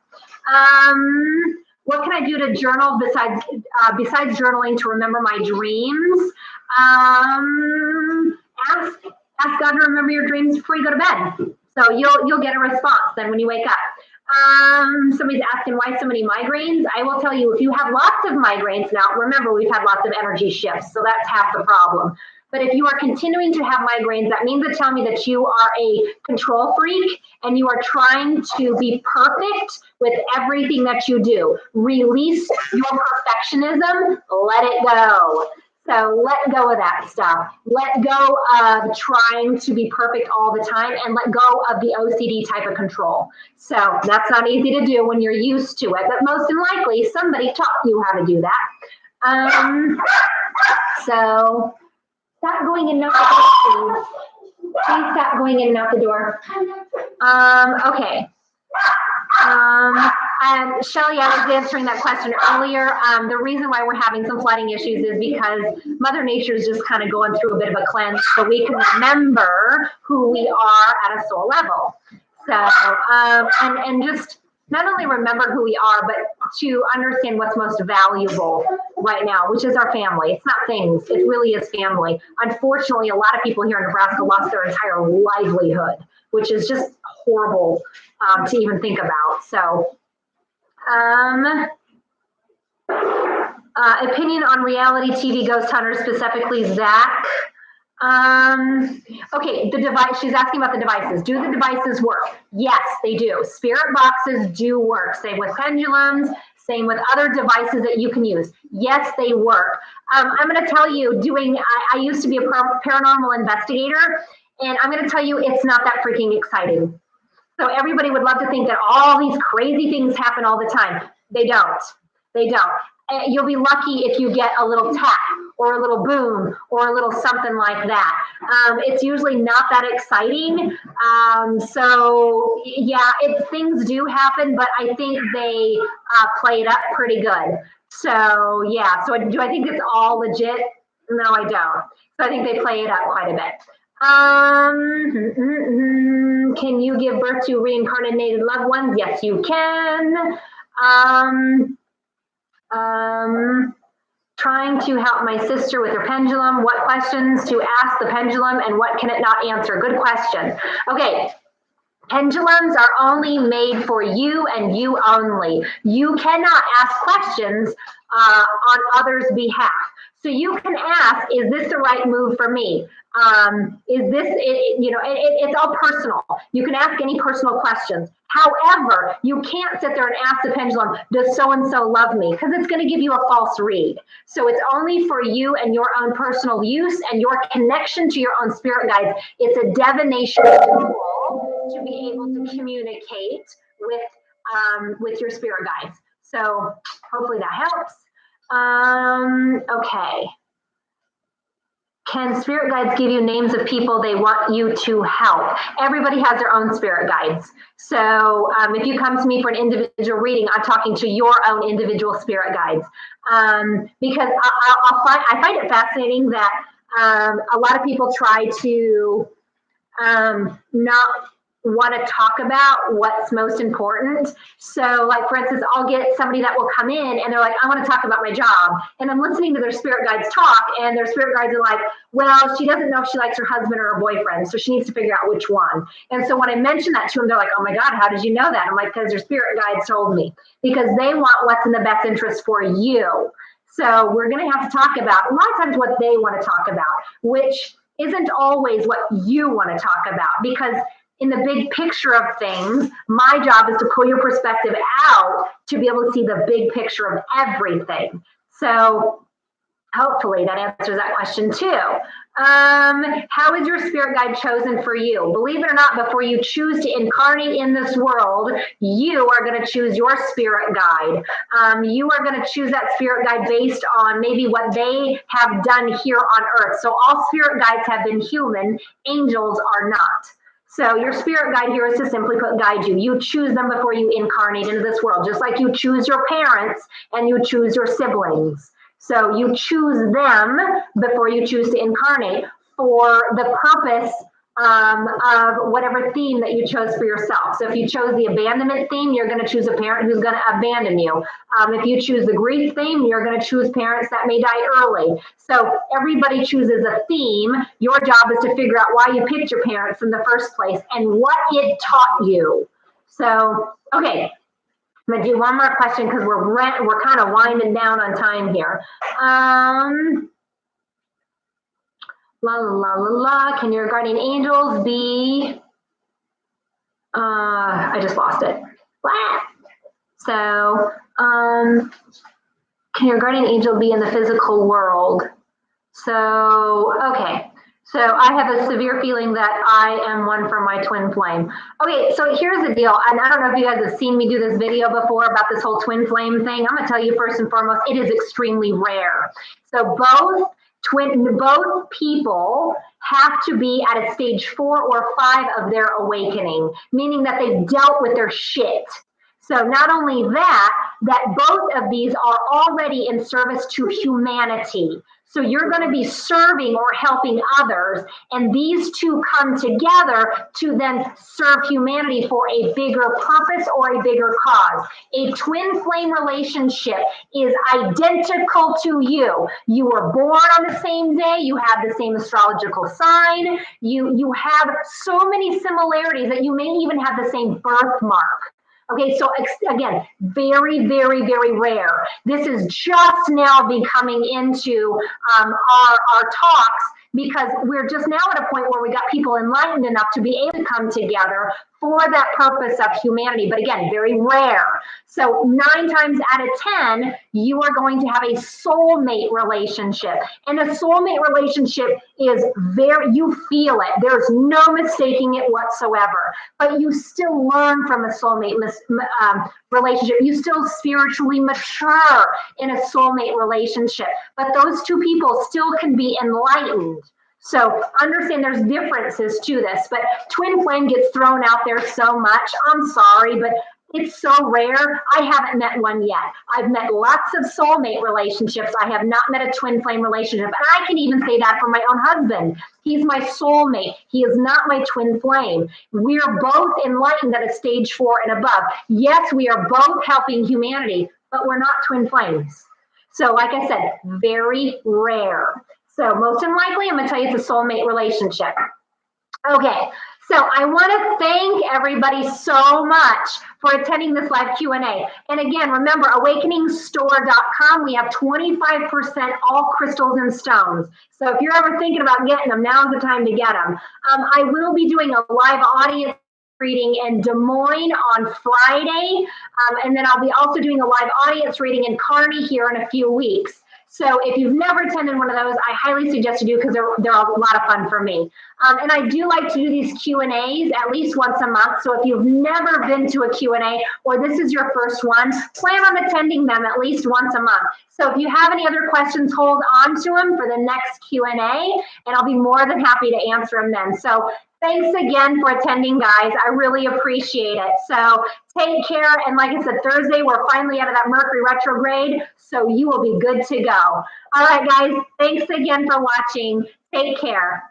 What can I do to journal besides journaling to remember my dreams? Ask God to remember your dreams before you go to bed. So you'll get a response then when you wake up. Somebody's asking why so many migraines. I will tell you, if you have lots of migraines now, remember we've had lots of energy shifts, so that's half the problem. But if you are continuing to have migraines, that means to tell me that you are a control freak and you are trying to be perfect with everything that you do. Release your perfectionism, let it go. So let go of that stuff. Let go of trying to be perfect all the time and let go of the OCD type of control. So that's not easy to do when you're used to it, but most likely somebody taught you how to do that. So stop going in and out the door, please. Please stop going in and out the door. Okay. And Shelly, I was answering that question earlier. The reason why we're having some flooding issues is because Mother Nature is just kind of going through a bit of a cleanse so we can remember who we are at a soul level. So, and just not only remember who we are, but to understand what's most valuable right now, which is our family. It's not things, it really is family. Unfortunately, a lot of people here in Nebraska lost their entire livelihood, which is just horrible to even think about. So, opinion on reality TV ghost hunters, specifically Zach. Okay, the device, she's asking about the devices. Do the devices work? Yes, they do. Spirit boxes do work. Same with pendulums, same with other devices that you can use. Yes, they work. I'm going to tell you, I used to be a paranormal investigator, and I'm going to tell you it's not that freaking exciting. So everybody would love to think that all these crazy things happen all the time. They don't. They don't. You'll be lucky if you get a little tap or a little boom or a little something like that. It's usually not that exciting. So yeah, things do happen, but I think they play it up pretty good. So yeah, so do I think it's all legit? No, I don't. So I think they play it up quite a bit. Can you give birth to reincarnated loved ones? Yes, you can. Trying to help my sister with her pendulum. What questions to ask the pendulum and what can it not answer? Good question. Okay. Pendulums are only made for you and you only. You cannot ask questions on others' behalf. So you can ask, is this the right move for me? Is this, it's all personal. You can ask any personal questions. However, you can't sit there and ask the pendulum, does so-and-so love me? Because it's going to give you a false read. So it's only for you and your own personal use and your connection to your own spirit guides. It's a divination tool to be able to communicate with your spirit guides. So hopefully that helps. Okay. Can spirit guides give you names of people they want you to help? Everybody has their own spirit guides. So if you come to me for an individual reading, I'm talking to your own individual spirit guides. Because I find it fascinating that a lot of people try to not want to talk about what's most important. So like, for instance, I'll get somebody that will come in and they're like, I want to talk about my job. And I'm listening to their spirit guides talk, and their spirit guides are like, well, she doesn't know if she likes her husband or her boyfriend, so she needs to figure out which one. And so when I mention that to them, they're like, oh my God, how did you know that? I'm like, because their spirit guides told me, because they want what's in the best interest for you. So we're going to have to talk about a lot of times what they want to talk about, which isn't always what you want to talk about, because in the big picture of things, my job is to pull your perspective out to be able to see the big picture of everything. So hopefully that answers that question too. How is your spirit guide chosen for you? Believe it or not, before you choose to incarnate in this world, you are going to choose your spirit guide. You are going to choose that spirit guide based on maybe what they have done here on earth. So all spirit guides have been human, angels are not. So your spirit guide here is to simply put guide you. You choose them before you incarnate into this world, just like you choose your parents and you choose your siblings. So you choose them before you choose to incarnate for the purpose of whatever theme that you chose for yourself. So if you chose the abandonment theme, you're going to choose a parent who's going to abandon you. If you choose the grief theme, you're going to choose parents that may die early. So everybody chooses a theme. Your job is to figure out why you picked your parents in the first place and what it taught you. So, okay. I'm gonna do one more question because we're kind of winding down on time here. La la la la. Can your guardian angels be? I just lost it. So, can your guardian angel be in the physical world? So, okay. So I have a severe feeling that I am one for my twin flame. Okay, so here's the deal. And I don't know if you guys have seen me do this video before about this whole twin flame thing. I'm gonna tell you first and foremost, it is extremely rare. So both people have to be at a stage 4 or 5 of their awakening, meaning that they've dealt with their shit. So not only that both of these are already in service to humanity. So you're going to be serving or helping others, and these two come together to then serve humanity for a bigger purpose or a bigger cause. A twin flame relationship is identical to you. You were born on the same day. You have the same astrological sign. You have so many similarities that you may even have the same birthmark. Okay, so again, very, very, very rare. This is just now becoming into our talks, because we're just now at a point where we got people enlightened enough to be able to come together for that purpose of humanity. But again, very rare. So 9 times out of 10, you are going to have a soulmate relationship. And a soulmate relationship is you feel it. There's no mistaking it whatsoever. But you still learn from a soulmate relationship. You still spiritually mature in a soulmate relationship. But those two people still can be enlightened. So understand there's differences to this, but twin flame gets thrown out there so much. I'm sorry, but it's so rare. I haven't met one yet. I've met lots of soulmate relationships. I have not met a twin flame relationship. And I can even say that for my own husband. He's my soulmate. He is not my twin flame. We're both enlightened at a stage 4 and above. Yes, we are both helping humanity, but we're not twin flames. So like I said, very rare. So most unlikely, I'm going to tell you it's a soulmate relationship. Okay, so I want to thank everybody so much for attending this live Q&A. And again, remember, awakeningstore.com, we have 25% all crystals and stones. So if you're ever thinking about getting them, now's the time to get them. I will be doing a live audience reading in Des Moines on Friday. And then I'll be also doing a live audience reading in Kearney here in a few weeks. So if you've never attended one of those, I highly suggest you do, because they're a lot of fun for me. And I do like to do these Q&As at least once a month. So if you've never been to a Q&A or this is your first one, plan on attending them at least once a month. So if you have any other questions, hold on to them for the next Q&A, and I'll be more than happy to answer them then. So thanks again for attending, guys. I really appreciate it. So take care. And like I said, Thursday, we're finally out of that Mercury retrograde, so you will be good to go. All right, guys. Thanks again for watching. Take care.